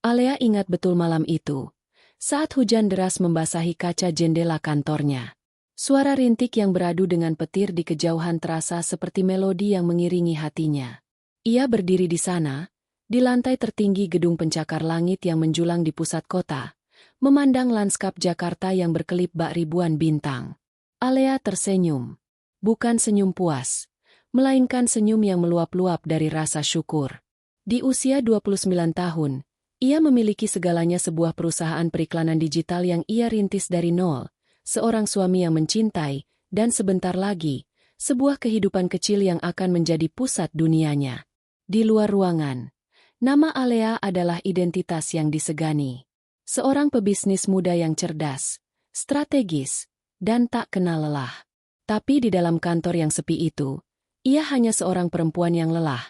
Alea ingat betul malam itu, saat hujan deras membasahi kaca jendela kantornya. Suara rintik yang beradu dengan petir di kejauhan terasa seperti melodi yang mengiringi hatinya. Ia berdiri di sana, di lantai tertinggi gedung pencakar langit yang menjulang di pusat kota, memandang lanskap Jakarta yang berkelip bak ribuan bintang. Alea tersenyum. Bukan senyum puas, melainkan senyum yang meluap-luap dari rasa syukur. Di usia 29 tahun, ia memiliki segalanya: sebuah perusahaan periklanan digital yang ia rintis dari nol, seorang suami yang mencintai, dan sebentar lagi, sebuah kehidupan kecil yang akan menjadi pusat dunianya. Di luar ruangan, nama Alea adalah identitas yang disegani. Seorang pebisnis muda yang cerdas, strategis, dan tak kenal lelah. Tapi di dalam kantor yang sepi itu, ia hanya seorang perempuan yang lelah,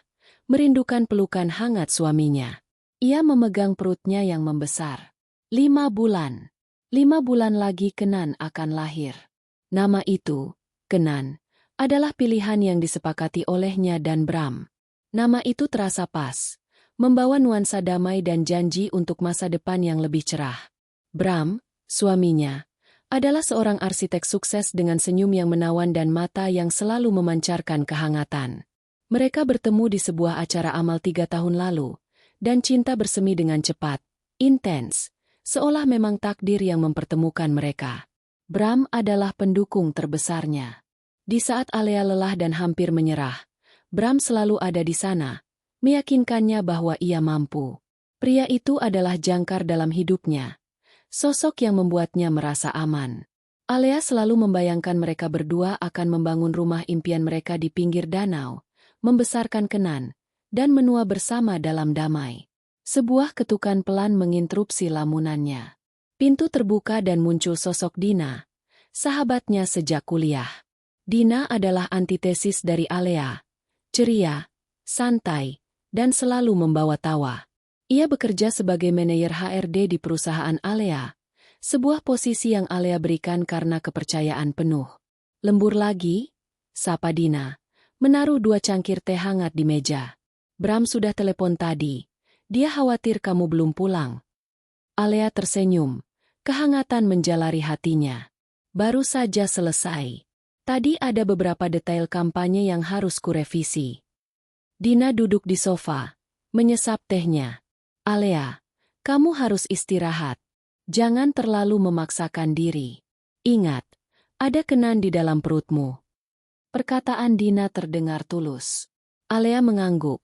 merindukan pelukan hangat suaminya. Ia memegang perutnya yang membesar. 5 bulan. 5 bulan lagi Kenan akan lahir. Nama itu, Kenan, adalah pilihan yang disepakati olehnya dan Bram. Nama itu terasa pas, membawa nuansa damai dan janji untuk masa depan yang lebih cerah. Bram, suaminya, adalah seorang arsitek sukses dengan senyum yang menawan dan mata yang selalu memancarkan kehangatan. Mereka bertemu di sebuah acara amal 3 tahun lalu, dan cinta bersemi dengan cepat, intens, seolah memang takdir yang mempertemukan mereka. Bram adalah pendukung terbesarnya. Di saat Alea lelah dan hampir menyerah, Bram selalu ada di sana, meyakinkannya bahwa ia mampu. Pria itu adalah jangkar dalam hidupnya, sosok yang membuatnya merasa aman. Alea selalu membayangkan mereka berdua akan membangun rumah impian mereka di pinggir danau, membesarkan Kenan, dan menua bersama dalam damai. Sebuah ketukan pelan menginterupsi lamunannya. Pintu terbuka dan muncul sosok Dina, sahabatnya sejak kuliah. Dina adalah antitesis dari Alea, ceria, santai, dan selalu membawa tawa. Ia bekerja sebagai manajer HRD di perusahaan Alea, sebuah posisi yang Alea berikan karena kepercayaan penuh. Lembur lagi? Sapa Dina, menaruh 2 cangkir teh hangat di meja. Bram sudah telepon tadi. Dia khawatir kamu belum pulang. Alea tersenyum, kehangatan menjalari hatinya. Baru saja selesai. Tadi ada beberapa detail kampanye yang harus kurevisi. Dina duduk di sofa, menyesap tehnya. Alea, kamu harus istirahat. Jangan terlalu memaksakan diri. Ingat, ada Kenan di dalam perutmu. Perkataan Dina terdengar tulus. Alea mengangguk,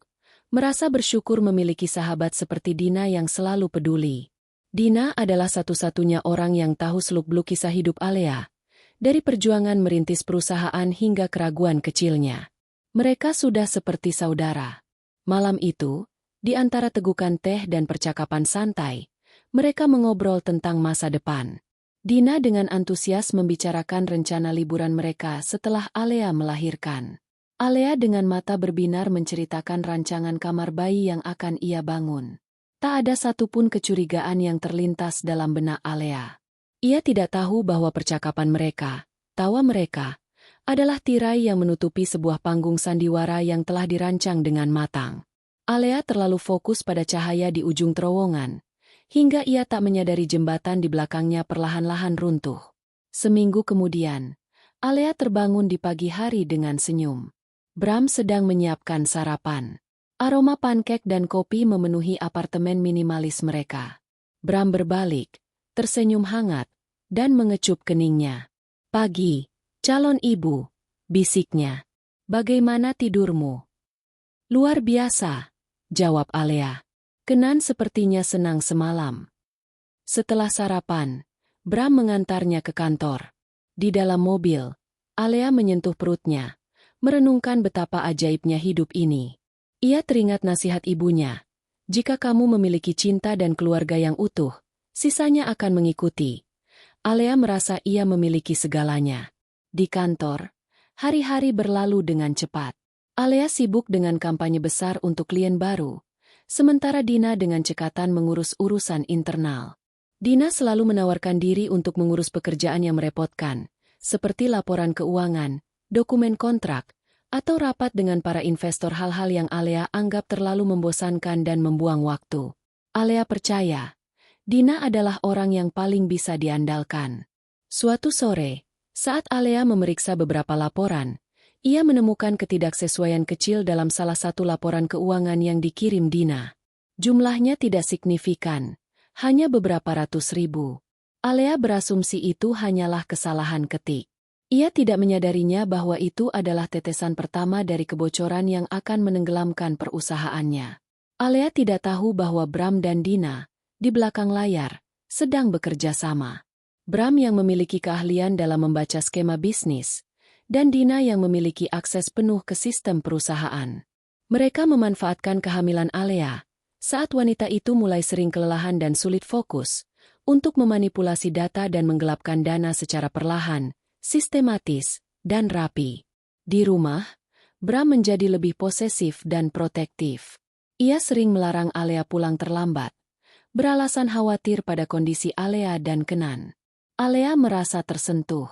merasa bersyukur memiliki sahabat seperti Dina yang selalu peduli. Dina adalah satu-satunya orang yang tahu seluk-beluk kisah hidup Alea, dari perjuangan merintis perusahaan hingga keraguan kecilnya. Mereka sudah seperti saudara. Malam itu, di antara tegukan teh dan percakapan santai, mereka mengobrol tentang masa depan. Dina dengan antusias membicarakan rencana liburan mereka setelah Alea melahirkan. Alea dengan mata berbinar menceritakan rancangan kamar bayi yang akan ia bangun. Tak ada satupun kecurigaan yang terlintas dalam benak Alea. Ia tidak tahu bahwa percakapan mereka, tawa mereka, adalah tirai yang menutupi sebuah panggung sandiwara yang telah dirancang dengan matang. Alea terlalu fokus pada cahaya di ujung terowongan, hingga ia tak menyadari jembatan di belakangnya perlahan-lahan runtuh. Seminggu kemudian, Alea terbangun di pagi hari dengan senyum. Bram sedang menyiapkan sarapan. Aroma pankek dan kopi memenuhi apartemen minimalis mereka. Bram berbalik, tersenyum hangat, dan mengecup keningnya. Pagi, calon ibu, bisiknya. Bagaimana tidurmu? Luar biasa, jawab Alea. Kenan sepertinya senang semalam. Setelah sarapan, Bram mengantarnya ke kantor. Di dalam mobil, Alea menyentuh perutnya, merenungkan betapa ajaibnya hidup ini. Ia teringat nasihat ibunya. Jika kamu memiliki cinta dan keluarga yang utuh, sisanya akan mengikuti. Alea merasa ia memiliki segalanya. Di kantor, hari-hari berlalu dengan cepat. Alea sibuk dengan kampanye besar untuk klien baru, sementara Dina dengan cekatan mengurus urusan internal. Dina selalu menawarkan diri untuk mengurus pekerjaan yang merepotkan, seperti laporan keuangan, dokumen kontrak, atau rapat dengan para investor, hal-hal yang Alea anggap terlalu membosankan dan membuang waktu. Alea percaya, Dina adalah orang yang paling bisa diandalkan. Suatu sore, saat Alea memeriksa beberapa laporan, ia menemukan ketidaksesuaian kecil dalam salah satu laporan keuangan yang dikirim Dina. Jumlahnya tidak signifikan, hanya beberapa ratus ribu. Alea berasumsi itu hanyalah kesalahan ketik. Ia tidak menyadarinya bahwa itu adalah tetesan pertama dari kebocoran yang akan menenggelamkan perusahaannya. Alea tidak tahu bahwa Bram dan Dina, di belakang layar, sedang bekerja sama. Bram yang memiliki keahlian dalam membaca skema bisnis, dan Dina yang memiliki akses penuh ke sistem perusahaan. Mereka memanfaatkan kehamilan Alea, saat wanita itu mulai sering kelelahan dan sulit fokus, untuk memanipulasi data dan menggelapkan dana secara perlahan, sistematis, dan rapi. Di rumah, Bram menjadi lebih posesif dan protektif. Ia sering melarang Alea pulang terlambat, beralasan khawatir pada kondisi Alea dan Kenan. Alea merasa tersentuh.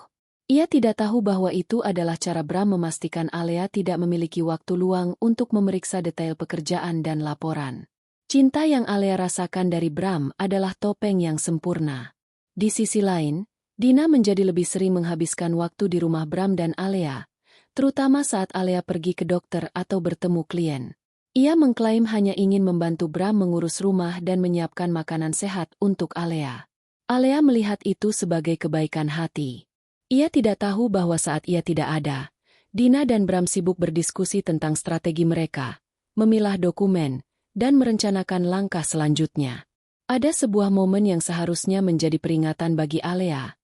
Ia tidak tahu bahwa itu adalah cara Bram memastikan Alea tidak memiliki waktu luang untuk memeriksa detail pekerjaan dan laporan. Cinta yang Alea rasakan dari Bram adalah topeng yang sempurna. Di sisi lain, Dina menjadi lebih sering menghabiskan waktu di rumah Bram dan Alea, terutama saat Alea pergi ke dokter atau bertemu klien. Ia mengklaim hanya ingin membantu Bram mengurus rumah dan menyiapkan makanan sehat untuk Alea. Alea melihat itu sebagai kebaikan hati. Ia tidak tahu bahwa saat ia tidak ada, Dina dan Bram sibuk berdiskusi tentang strategi mereka, memilah dokumen, dan merencanakan langkah selanjutnya. Ada sebuah momen yang seharusnya menjadi peringatan bagi Alea,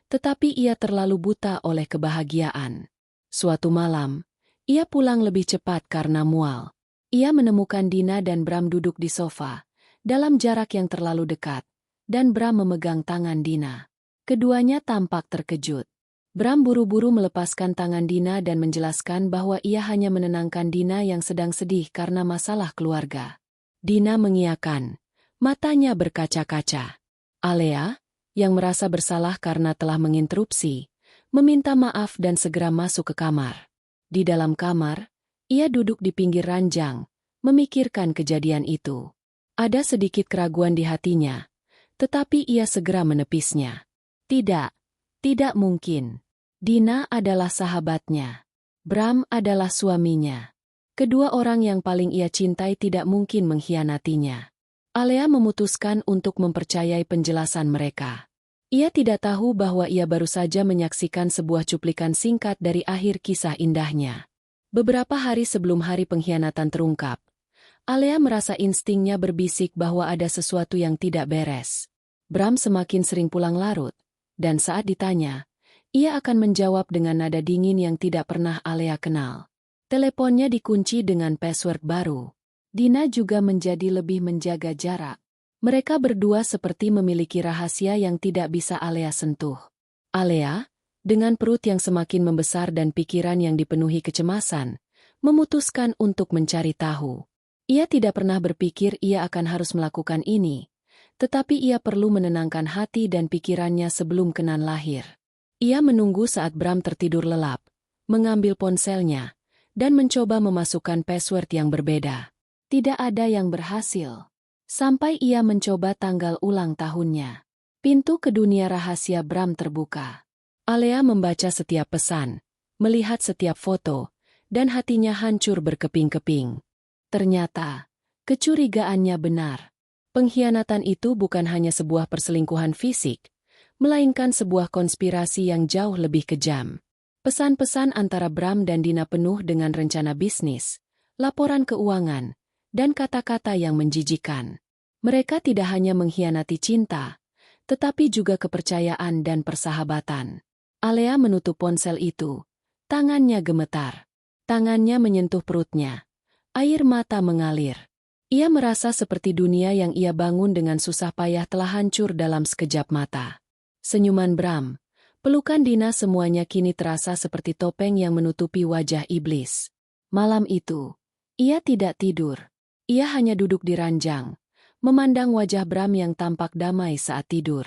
tetapi ia terlalu buta oleh kebahagiaan. Suatu malam, ia pulang lebih cepat karena mual. Ia menemukan Dina dan Bram duduk di sofa, dalam jarak yang terlalu dekat, dan Bram memegang tangan Dina. Keduanya tampak terkejut. Bram buru-buru melepaskan tangan Dina dan menjelaskan bahwa ia hanya menenangkan Dina yang sedang sedih karena masalah keluarga. Dina mengiyakan, matanya berkaca-kaca. Alea, yang merasa bersalah karena telah menginterupsi, meminta maaf dan segera masuk ke kamar. Di dalam kamar, ia duduk di pinggir ranjang, memikirkan kejadian itu. Ada sedikit keraguan di hatinya, tetapi ia segera menepisnya. Tidak mungkin. Dina adalah sahabatnya. Bram adalah suaminya. Kedua orang yang paling ia cintai tidak mungkin mengkhianatinya. Alea memutuskan untuk mempercayai penjelasan mereka. Ia tidak tahu bahwa ia baru saja menyaksikan sebuah cuplikan singkat dari akhir kisah indahnya. Beberapa hari sebelum hari pengkhianatan terungkap, Alea merasa instingnya berbisik bahwa ada sesuatu yang tidak beres. Bram semakin sering pulang larut, dan saat ditanya, ia akan menjawab dengan nada dingin yang tidak pernah Alea kenal. Teleponnya dikunci dengan password baru. Dina juga menjadi lebih menjaga jarak. Mereka berdua seperti memiliki rahasia yang tidak bisa Alea sentuh. Alea, dengan perut yang semakin membesar dan pikiran yang dipenuhi kecemasan, memutuskan untuk mencari tahu. Ia tidak pernah berpikir ia akan harus melakukan ini, tetapi ia perlu menenangkan hati dan pikirannya sebelum Kenan lahir. Ia menunggu saat Bram tertidur lelap, mengambil ponselnya, dan mencoba memasukkan password yang berbeda. Tidak ada yang berhasil. Sampai ia mencoba tanggal ulang tahunnya. Pintu ke dunia rahasia Bram terbuka. Alea membaca setiap pesan, melihat setiap foto, dan hatinya hancur berkeping-keping. Ternyata, kecurigaannya benar. Pengkhianatan itu bukan hanya sebuah perselingkuhan fisik, melainkan sebuah konspirasi yang jauh lebih kejam. Pesan-pesan antara Bram dan Dina penuh dengan rencana bisnis, laporan keuangan, dan kata-kata yang menjijikan. Mereka tidak hanya mengkhianati cinta, tetapi juga kepercayaan dan persahabatan. Alea menutup ponsel itu. Tangannya gemetar. Tangannya menyentuh perutnya. Air mata mengalir. Ia merasa seperti dunia yang ia bangun dengan susah payah telah hancur dalam sekejap mata. Senyuman Bram, pelukan Dina semuanya kini terasa seperti topeng yang menutupi wajah iblis. Malam itu, ia tidak tidur. Ia hanya duduk di ranjang, memandang wajah Bram yang tampak damai saat tidur.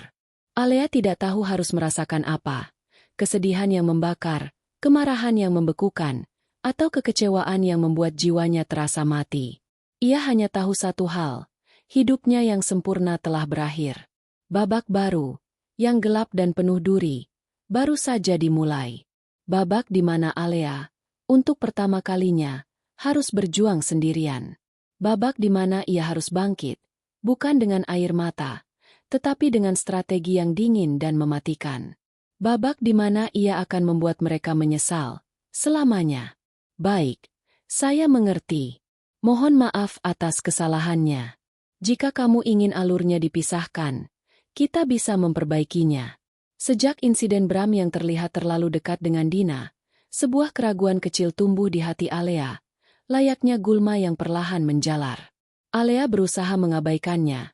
Alea tidak tahu harus merasakan apa. Kesedihan yang membakar, kemarahan yang membekukan, atau kekecewaan yang membuat jiwanya terasa mati. Ia hanya tahu satu hal, Hidupnya yang sempurna telah berakhir. Babak baru, yang gelap dan penuh duri, baru saja dimulai. Babak di mana Alea, untuk pertama kalinya, harus berjuang sendirian. Babak di mana ia harus bangkit, bukan dengan air mata, tetapi dengan strategi yang dingin dan mematikan. Babak di mana ia akan membuat mereka menyesal, selamanya. Baik, saya mengerti. Mohon maaf atas kesalahannya. Jika kamu ingin alurnya dipisahkan, kita bisa memperbaikinya. Sejak insiden Bram yang terlihat terlalu dekat dengan Dina, sebuah keraguan kecil tumbuh di hati Alea, layaknya gulma yang perlahan menjalar. Alea berusaha mengabaikannya,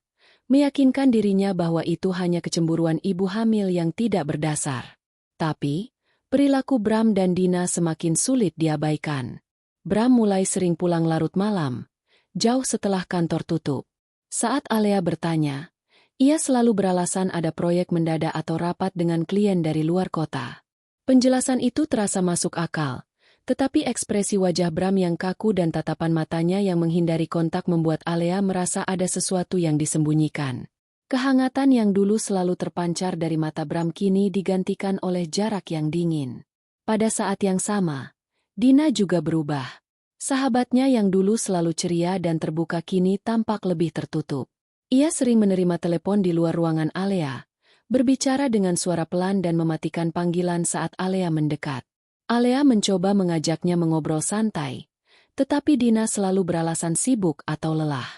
meyakinkan dirinya bahwa itu hanya kecemburuan ibu hamil yang tidak berdasar. Tapi, perilaku Bram dan Dina semakin sulit diabaikan. Bram mulai sering pulang larut malam, jauh setelah kantor tutup. Saat Alea bertanya, ia selalu beralasan ada proyek mendadak atau rapat dengan klien dari luar kota. Penjelasan itu terasa masuk akal, tetapi ekspresi wajah Bram yang kaku dan tatapan matanya yang menghindari kontak membuat Alea merasa ada sesuatu yang disembunyikan. Kehangatan yang dulu selalu terpancar dari mata Bram kini digantikan oleh jarak yang dingin. Pada saat yang sama, Dina juga berubah. Sahabatnya yang dulu selalu ceria dan terbuka kini tampak lebih tertutup. Ia sering menerima telepon di luar ruangan Alea, berbicara dengan suara pelan dan mematikan panggilan saat Alea mendekat. Alea mencoba mengajaknya mengobrol santai, tetapi Dina selalu beralasan sibuk atau lelah.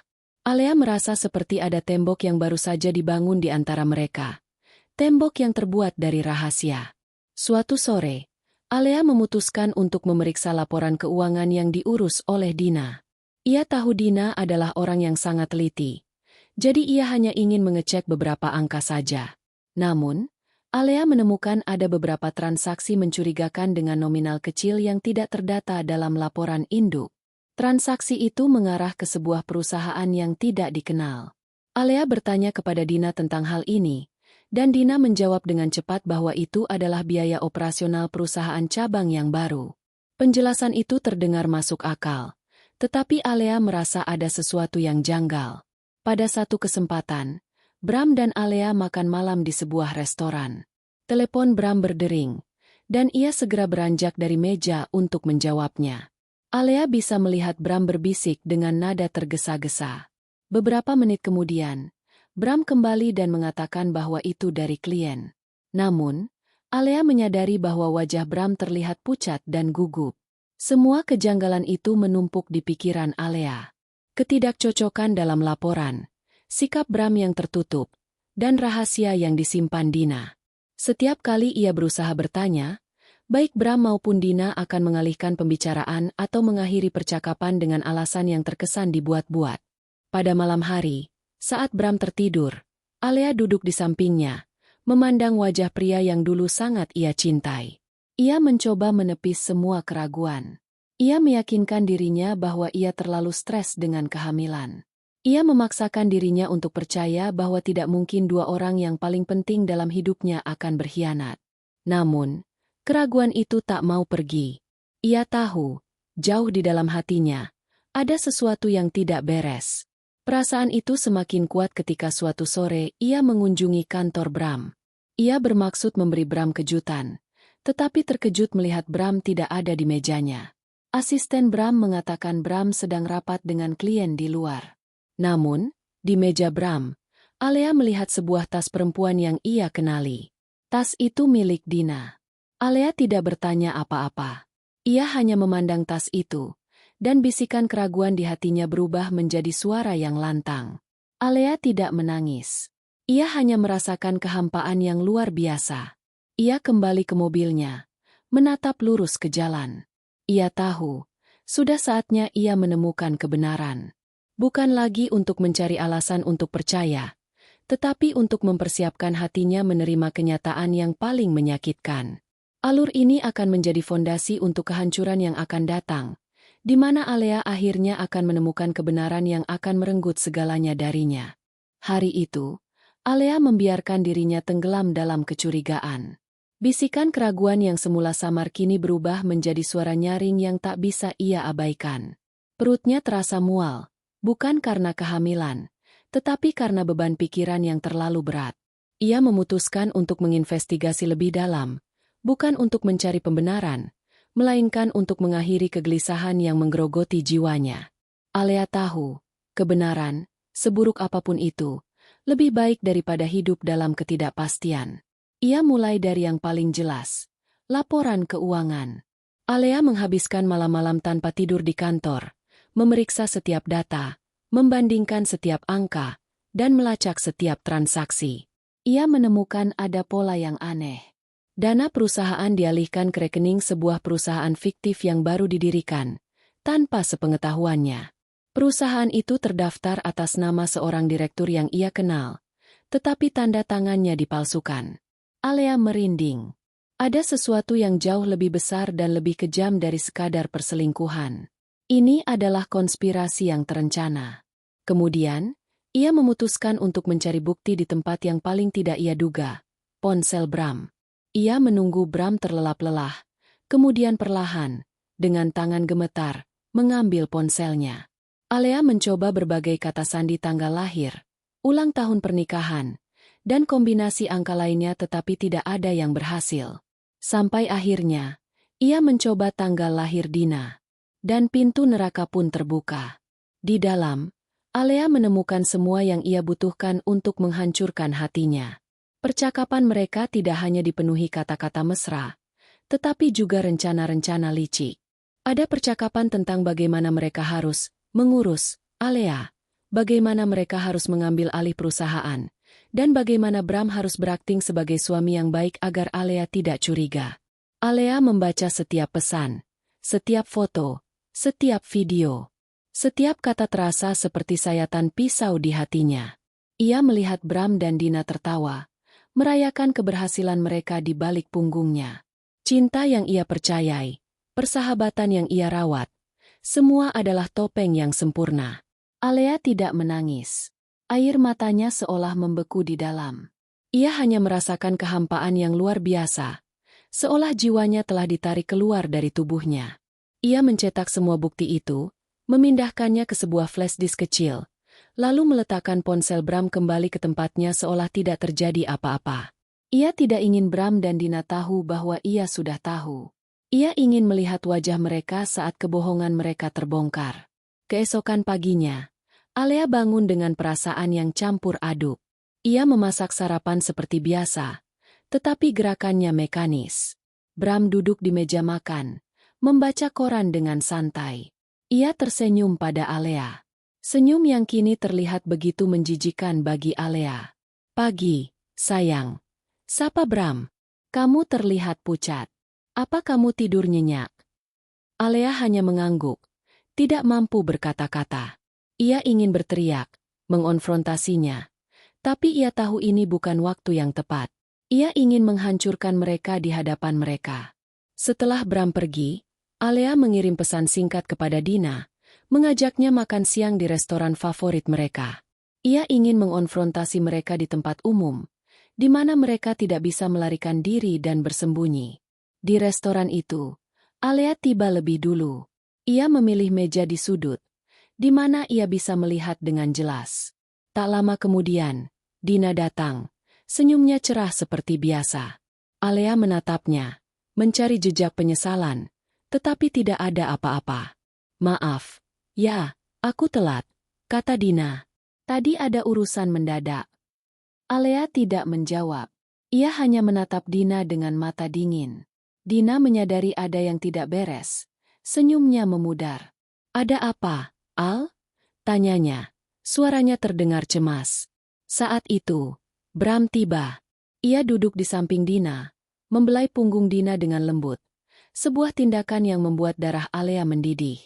Alea merasa seperti ada tembok yang baru saja dibangun di antara mereka. Tembok yang terbuat dari rahasia. Suatu sore, Alea memutuskan untuk memeriksa laporan keuangan yang diurus oleh Dina. Ia tahu Dina adalah orang yang sangat teliti, jadi ia hanya ingin mengecek beberapa angka saja. Namun, Alea menemukan ada beberapa transaksi mencurigakan dengan nominal kecil yang tidak terdata dalam laporan induk. Transaksi itu mengarah ke sebuah perusahaan yang tidak dikenal. Alea bertanya kepada Dina tentang hal ini, dan Dina menjawab dengan cepat bahwa itu adalah biaya operasional perusahaan cabang yang baru. Penjelasan itu terdengar masuk akal, tetapi Alea merasa ada sesuatu yang janggal. Pada satu kesempatan, Bram dan Alea makan malam di sebuah restoran. Telepon Bram berdering, dan ia segera beranjak dari meja untuk menjawabnya. Alea bisa melihat Bram berbisik dengan nada tergesa-gesa. Beberapa menit kemudian, Bram kembali dan mengatakan bahwa itu dari klien. Namun, Alea menyadari bahwa wajah Bram terlihat pucat dan gugup. Semua kejanggalan itu menumpuk di pikiran Alea. Ketidakcocokan dalam laporan, sikap Bram yang tertutup, dan rahasia yang disimpan Dina. Setiap kali ia berusaha bertanya, baik Bram maupun Dina akan mengalihkan pembicaraan atau mengakhiri percakapan dengan alasan yang terkesan dibuat-buat. Pada malam hari, saat Bram tertidur, Alea duduk di sampingnya, memandang wajah pria yang dulu sangat ia cintai. Ia mencoba menepis semua keraguan. Ia meyakinkan dirinya bahwa ia terlalu stres dengan kehamilan. Ia memaksakan dirinya untuk percaya bahwa tidak mungkin dua orang yang paling penting dalam hidupnya akan berkhianat. Namun, keraguan itu tak mau pergi. Ia tahu, jauh di dalam hatinya, ada sesuatu yang tidak beres. Perasaan itu semakin kuat ketika suatu sore ia mengunjungi kantor Bram. Ia bermaksud memberi Bram kejutan, tetapi terkejut melihat Bram tidak ada di mejanya. Asisten Bram mengatakan Bram sedang rapat dengan klien di luar. Namun, di meja Bram, Alea melihat sebuah tas perempuan yang ia kenali. Tas itu milik Dina. Alea tidak bertanya apa-apa. Ia hanya memandang tas itu, dan bisikan keraguan di hatinya berubah menjadi suara yang lantang. Alea tidak menangis. Ia hanya merasakan kehampaan yang luar biasa. Ia kembali ke mobilnya, menatap lurus ke jalan. Ia tahu, sudah saatnya ia menemukan kebenaran. Bukan lagi untuk mencari alasan untuk percaya, tetapi untuk mempersiapkan hatinya menerima kenyataan yang paling menyakitkan. Alur ini akan menjadi fondasi untuk kehancuran yang akan datang, di mana Alea akhirnya akan menemukan kebenaran yang akan merenggut segalanya darinya. Hari itu, Alea membiarkan dirinya tenggelam dalam kecurigaan. Bisikan keraguan yang semula samar kini berubah menjadi suara nyaring yang tak bisa ia abaikan. Perutnya terasa mual, bukan karena kehamilan, Tetapi karena beban pikiran yang terlalu berat, ia memutuskan untuk menginvestigasi lebih dalam, bukan untuk mencari pembenaran, melainkan untuk mengakhiri kegelisahan yang menggerogoti jiwanya. Alea tahu, kebenaran, seburuk apapun itu, lebih baik daripada hidup dalam ketidakpastian. Ia mulai dari yang paling jelas, laporan keuangan. Alea menghabiskan malam-malam tanpa tidur di kantor, memeriksa setiap data, membandingkan setiap angka, dan melacak setiap transaksi. Ia menemukan ada pola yang aneh. Dana perusahaan dialihkan ke rekening sebuah perusahaan fiktif yang baru didirikan, tanpa sepengetahuannya. Perusahaan itu terdaftar atas nama seorang direktur yang ia kenal, tetapi tanda tangannya dipalsukan. Alea merinding. Ada sesuatu yang jauh lebih besar dan lebih kejam dari sekadar perselingkuhan. Ini adalah konspirasi yang terencana. Kemudian, ia memutuskan untuk mencari bukti di tempat yang paling tidak ia duga, ponsel Bram. Ia menunggu Bram terlelap lelah, kemudian perlahan, dengan tangan gemetar, mengambil ponselnya. Alea mencoba berbagai kata sandi tanggal lahir, ulang tahun pernikahan, dan kombinasi angka lainnya tetapi tidak ada yang berhasil. Sampai akhirnya, ia mencoba tanggal lahir Dina. Dan pintu neraka pun terbuka. Di dalam, Alea menemukan semua yang ia butuhkan untuk menghancurkan hatinya. Percakapan mereka tidak hanya dipenuhi kata-kata mesra, tetapi juga rencana-rencana licik. Ada percakapan tentang bagaimana mereka harus mengurus Alea, bagaimana mereka harus mengambil alih perusahaan, dan bagaimana Bram harus berakting sebagai suami yang baik agar Alea tidak curiga. Alea membaca setiap pesan, setiap foto, setiap video. Setiap kata terasa seperti sayatan pisau di hatinya. Ia melihat Bram dan Dina tertawa, merayakan keberhasilan mereka di balik punggungnya. Cinta yang ia percayai, persahabatan yang ia rawat, semua adalah topeng yang sempurna. Alea tidak menangis. Air matanya seolah membeku di dalam. Ia hanya merasakan kehampaan yang luar biasa, seolah jiwanya telah ditarik keluar dari tubuhnya. Ia mencetak semua bukti itu, memindahkannya ke sebuah flash disk kecil, lalu meletakkan ponsel Bram kembali ke tempatnya seolah tidak terjadi apa-apa. Ia tidak ingin Bram dan Dina tahu bahwa ia sudah tahu. Ia ingin melihat wajah mereka saat kebohongan mereka terbongkar. Keesokan paginya, Alea bangun dengan perasaan yang campur aduk. Ia memasak sarapan seperti biasa, tetapi gerakannya mekanis. Bram duduk di meja makan, membaca koran dengan santai. Ia tersenyum pada Alea. Senyum yang kini terlihat begitu menjijikan bagi Alea. "Pagi, sayang," sapa Bram. "Kamu terlihat pucat. Apa kamu tidur nyenyak?" Alea hanya mengangguk, tidak mampu berkata-kata. Ia ingin berteriak, mengonfrontasinya. Tapi ia tahu ini bukan waktu yang tepat. Ia ingin menghancurkan mereka di hadapan mereka. Setelah Bram pergi, Alea mengirim pesan singkat kepada Dina, mengajaknya makan siang di restoran favorit mereka. Ia ingin mengonfrontasi mereka di tempat umum, di mana mereka tidak bisa melarikan diri dan bersembunyi. Di restoran itu, Alea tiba lebih dulu. Ia memilih meja di sudut, di mana ia bisa melihat dengan jelas. Tak lama kemudian, Dina datang, senyumnya cerah seperti biasa. Alea menatapnya, mencari jejak penyesalan, tetapi tidak ada apa-apa. "Maaf, ya, aku telat," kata Dina. "Tadi ada urusan mendadak." Alea tidak menjawab. Ia hanya menatap Dina dengan mata dingin. Dina menyadari ada yang tidak beres. Senyumnya memudar. "Ada apa, Al?" tanyanya. Suaranya terdengar cemas. Saat itu, Bram tiba. Ia duduk di samping Dina, membelai punggung Dina dengan lembut. Sebuah tindakan yang membuat darah Alea mendidih.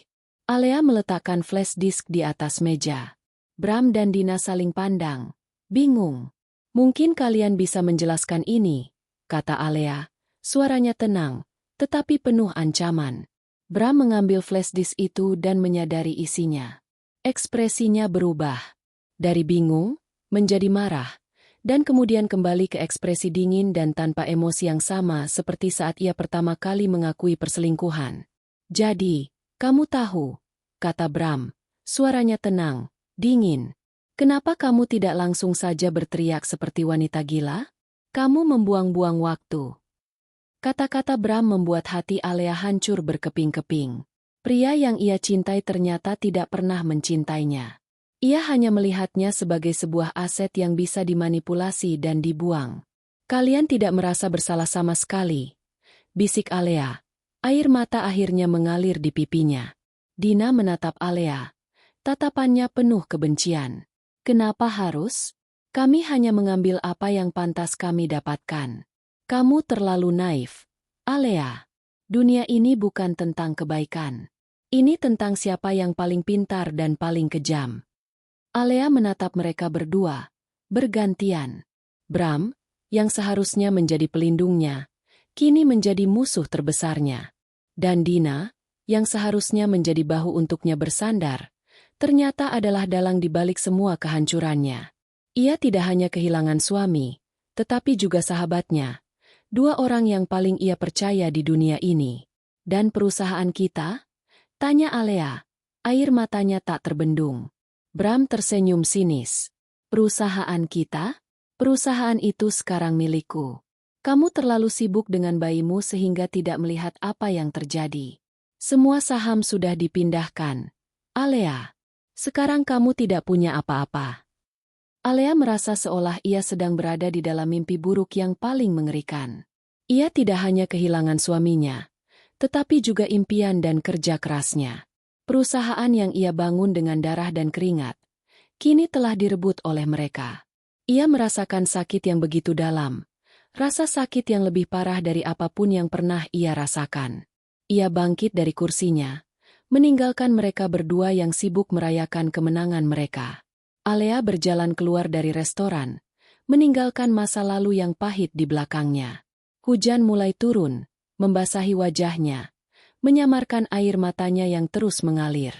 Alea meletakkan flash disk di atas meja. Bram dan Dina saling pandang, bingung. "Mungkin kalian bisa menjelaskan ini," kata Alea. Suaranya tenang, tetapi penuh ancaman. Bram mengambil flash disk itu dan menyadari isinya. Ekspresinya berubah. Dari bingung, menjadi marah, dan kemudian kembali ke ekspresi dingin dan tanpa emosi yang sama seperti saat ia pertama kali mengakui perselingkuhan. "Jadi, kamu tahu," kata Bram. Suaranya tenang, dingin. Kenapa kamu tidak langsung saja berteriak seperti wanita gila? Kamu membuang-buang waktu. Kata-kata Bram membuat hati Alea hancur berkeping-keping. Pria yang ia cintai ternyata tidak pernah mencintainya. Ia hanya melihatnya sebagai sebuah aset yang bisa dimanipulasi dan dibuang. Kalian tidak merasa bersalah sama sekali, bisik Alea. Air mata akhirnya mengalir di pipinya. Dina menatap Alea. Tatapannya penuh kebencian. Kenapa harus? Kami hanya mengambil apa yang pantas kami dapatkan. Kamu terlalu naif, Alea. Dunia ini bukan tentang kebaikan. Ini tentang siapa yang paling pintar dan paling kejam. Alea menatap mereka berdua, bergantian. Bram, yang seharusnya menjadi pelindungnya, kini menjadi musuh terbesarnya. Dan Dina, yang seharusnya menjadi bahu untuknya bersandar, ternyata adalah dalang di balik semua kehancurannya. Ia tidak hanya kehilangan suami, tetapi juga sahabatnya. Dua orang yang paling ia percaya di dunia ini. Dan perusahaan kita? Tanya Alea. Air matanya tak terbendung. Bram tersenyum sinis. Perusahaan kita? Perusahaan itu sekarang milikku. Kamu terlalu sibuk dengan bayimu sehingga tidak melihat apa yang terjadi. Semua saham sudah dipindahkan. Alea. Sekarang kamu tidak punya apa-apa. Alea merasa seolah ia sedang berada di dalam mimpi buruk yang paling mengerikan. Ia tidak hanya kehilangan suaminya, tetapi juga impian dan kerja kerasnya. Perusahaan yang ia bangun dengan darah dan keringat, kini telah direbut oleh mereka. Ia merasakan sakit yang begitu dalam, rasa sakit yang lebih parah dari apapun yang pernah ia rasakan. Ia bangkit dari kursinya, meninggalkan mereka berdua yang sibuk merayakan kemenangan mereka. Alea berjalan keluar dari restoran, meninggalkan masa lalu yang pahit di belakangnya. Hujan mulai turun, membasahi wajahnya, menyamarkan air matanya yang terus mengalir.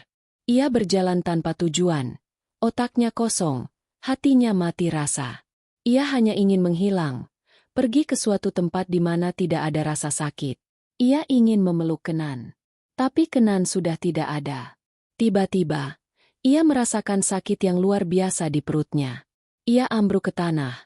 Ia berjalan tanpa tujuan, otaknya kosong, hatinya mati rasa. Ia hanya ingin menghilang, pergi ke suatu tempat di mana tidak ada rasa sakit. Ia ingin memeluk Kenan. Tapi Kenan sudah tidak ada. Tiba-tiba, ia merasakan sakit yang luar biasa di perutnya. Ia ambruk ke tanah.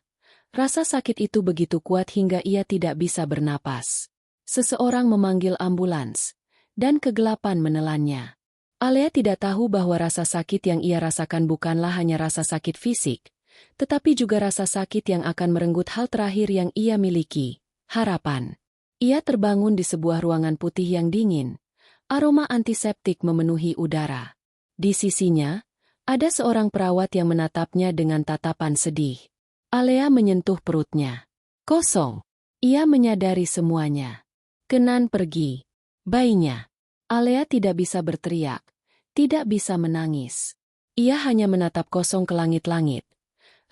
Rasa sakit itu begitu kuat hingga ia tidak bisa bernapas. Seseorang memanggil ambulans, dan kegelapan menelannya. Alea tidak tahu bahwa rasa sakit yang ia rasakan bukanlah hanya rasa sakit fisik, tetapi juga rasa sakit yang akan merenggut hal terakhir yang ia miliki, harapan. Ia terbangun di sebuah ruangan putih yang dingin. Aroma antiseptik memenuhi udara. Di sisinya, ada seorang perawat yang menatapnya dengan tatapan sedih. Alea menyentuh perutnya. Kosong. Ia menyadari semuanya. Kenan pergi. Bayinya. Alea tidak bisa berteriak, tidak bisa menangis. Ia hanya menatap kosong ke langit-langit.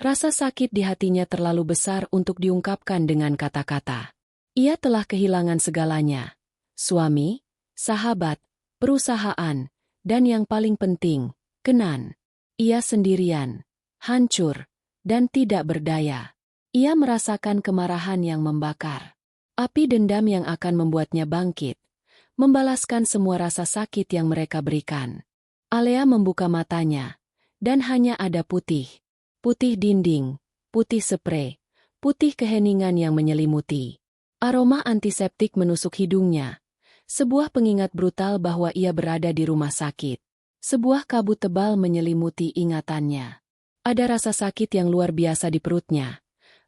Rasa sakit di hatinya terlalu besar untuk diungkapkan dengan kata-kata. Ia telah kehilangan segalanya. Suami, sahabat, perusahaan, dan yang paling penting, Kenan. Ia sendirian, hancur, dan tidak berdaya. Ia merasakan kemarahan yang membakar. Api dendam yang akan membuatnya bangkit, membalaskan semua rasa sakit yang mereka berikan. Alea membuka matanya, dan hanya ada putih. Putih dinding, putih sprei, putih keheningan yang menyelimuti. Aroma antiseptik menusuk hidungnya. Sebuah pengingat brutal bahwa ia berada di rumah sakit. Sebuah kabut tebal menyelimuti ingatannya. Ada rasa sakit yang luar biasa di perutnya.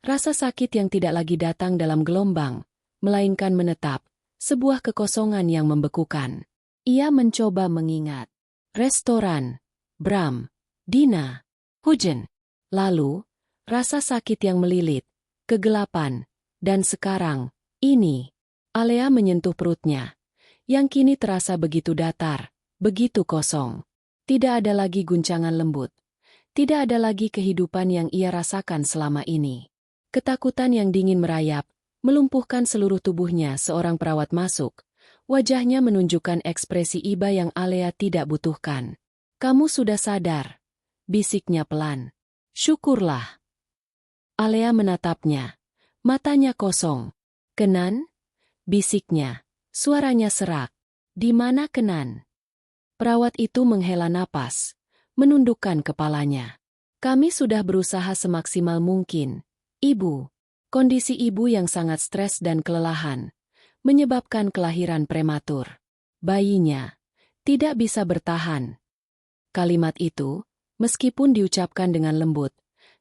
Rasa sakit yang tidak lagi datang dalam gelombang, melainkan menetap, sebuah kekosongan yang membekukan. Ia mencoba mengingat. Restoran, Bram, Dina, hujan. Lalu, rasa sakit yang melilit, kegelapan, dan sekarang, ini. Alea menyentuh perutnya, yang kini terasa begitu datar, begitu kosong. Tidak ada lagi guncangan lembut. Tidak ada lagi kehidupan yang ia rasakan selama ini. Ketakutan yang dingin merayap, melumpuhkan seluruh tubuhnya. Seorang perawat masuk. Wajahnya menunjukkan ekspresi iba yang Alea tidak butuhkan. Kamu sudah sadar, bisiknya pelan. Syukurlah. Alea menatapnya. Matanya kosong. Kenan? Bisiknya. Suaranya serak. Di mana Kenan? Perawat itu menghela napas, menundukkan kepalanya. Kami sudah berusaha semaksimal mungkin, Ibu. Kondisi ibu yang sangat stres dan kelelahan menyebabkan kelahiran prematur. Bayinya tidak bisa bertahan. Kalimat itu, meskipun diucapkan dengan lembut,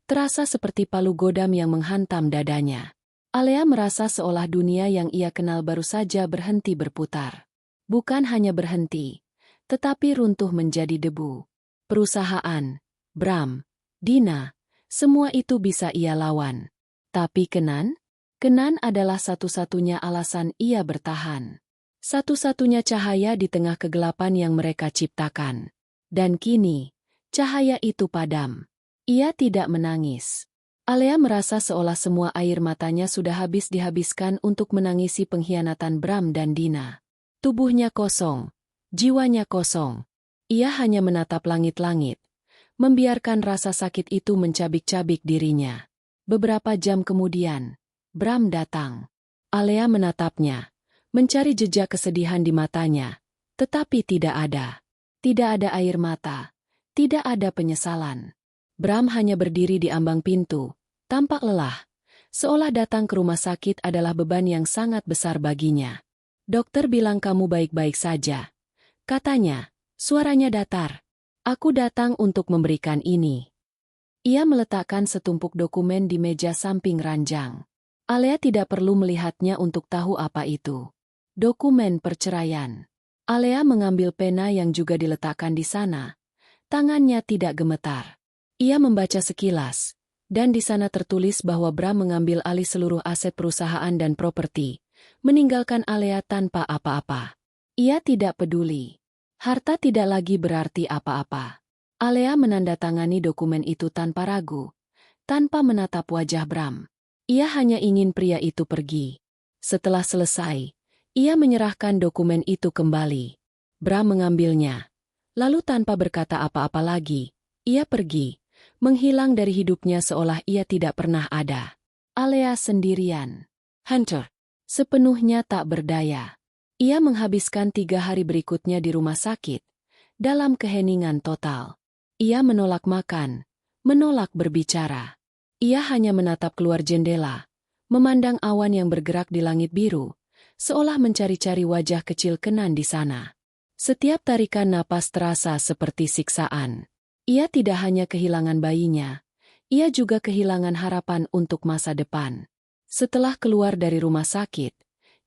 terasa seperti palu godam yang menghantam dadanya. Alea merasa seolah dunia yang ia kenal baru saja berhenti berputar. Bukan hanya berhenti, tetapi runtuh menjadi debu. Perusahaan, Bram, Dina, semua itu bisa ia lawan. Tapi Kenan? Kenan adalah satu-satunya alasan ia bertahan. Satu-satunya cahaya di tengah kegelapan yang mereka ciptakan. Dan kini, cahaya itu padam. Ia tidak menangis. Alea merasa seolah semua air matanya sudah habis dihabiskan untuk menangisi pengkhianatan Bram dan Dina. Tubuhnya kosong, jiwanya kosong. Ia hanya menatap langit-langit, membiarkan rasa sakit itu mencabik-cabik dirinya. Beberapa jam kemudian, Bram datang. Alea menatapnya, mencari jejak kesedihan di matanya, tetapi tidak ada. Tidak ada air mata, tidak ada penyesalan. Bram hanya berdiri di ambang pintu, tampak lelah, seolah datang ke rumah sakit adalah beban yang sangat besar baginya. Dokter bilang kamu baik-baik saja. Katanya, suaranya datar. Aku datang untuk memberikan ini. Ia meletakkan setumpuk dokumen di meja samping ranjang. Alea tidak perlu melihatnya untuk tahu apa itu. Dokumen perceraian. Alea mengambil pena yang juga diletakkan di sana. Tangannya tidak gemetar. Ia membaca sekilas, dan di sana tertulis bahwa Bram mengambil alih seluruh aset perusahaan dan properti, meninggalkan Alea tanpa apa-apa. Ia tidak peduli. Harta tidak lagi berarti apa-apa. Alea menandatangani dokumen itu tanpa ragu, tanpa menatap wajah Bram. Ia hanya ingin pria itu pergi. Setelah selesai, ia menyerahkan dokumen itu kembali. Bram mengambilnya. Lalu tanpa berkata apa-apa lagi, ia pergi, menghilang dari hidupnya seolah ia tidak pernah ada. Alea sendirian. Hancur. Sepenuhnya tak berdaya. Ia menghabiskan 3 hari berikutnya di rumah sakit, dalam keheningan total. Ia menolak makan, menolak berbicara. Ia hanya menatap keluar jendela, memandang awan yang bergerak di langit biru, seolah mencari-cari wajah kecil Kenan di sana. Setiap tarikan napas terasa seperti siksaan. Ia tidak hanya kehilangan bayinya, ia juga kehilangan harapan untuk masa depan. Setelah keluar dari rumah sakit,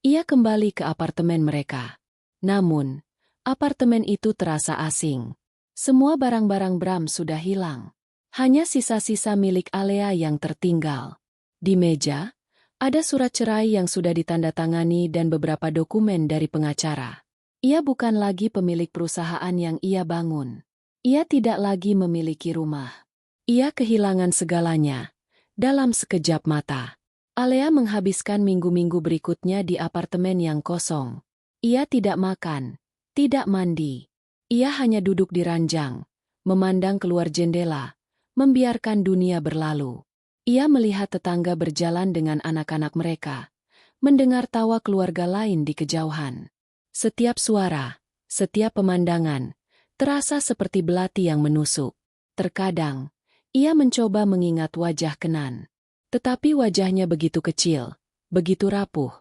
ia kembali ke apartemen mereka. Namun, apartemen itu terasa asing. Semua barang-barang Bram sudah hilang. Hanya sisa-sisa milik Alea yang tertinggal. Di meja, ada surat cerai yang sudah ditandatangani dan beberapa dokumen dari pengacara. Ia bukan lagi pemilik perusahaan yang ia bangun. Ia tidak lagi memiliki rumah. Ia kehilangan segalanya, dalam sekejap mata. Alea menghabiskan minggu-minggu berikutnya di apartemen yang kosong. Ia tidak makan, tidak mandi. Ia hanya duduk di ranjang, memandang keluar jendela, membiarkan dunia berlalu. Ia melihat tetangga berjalan dengan anak-anak mereka, mendengar tawa keluarga lain di kejauhan. Setiap suara, setiap pemandangan, terasa seperti belati yang menusuk. Terkadang, ia mencoba mengingat wajah Kenan. Tetapi wajahnya begitu kecil, begitu rapuh.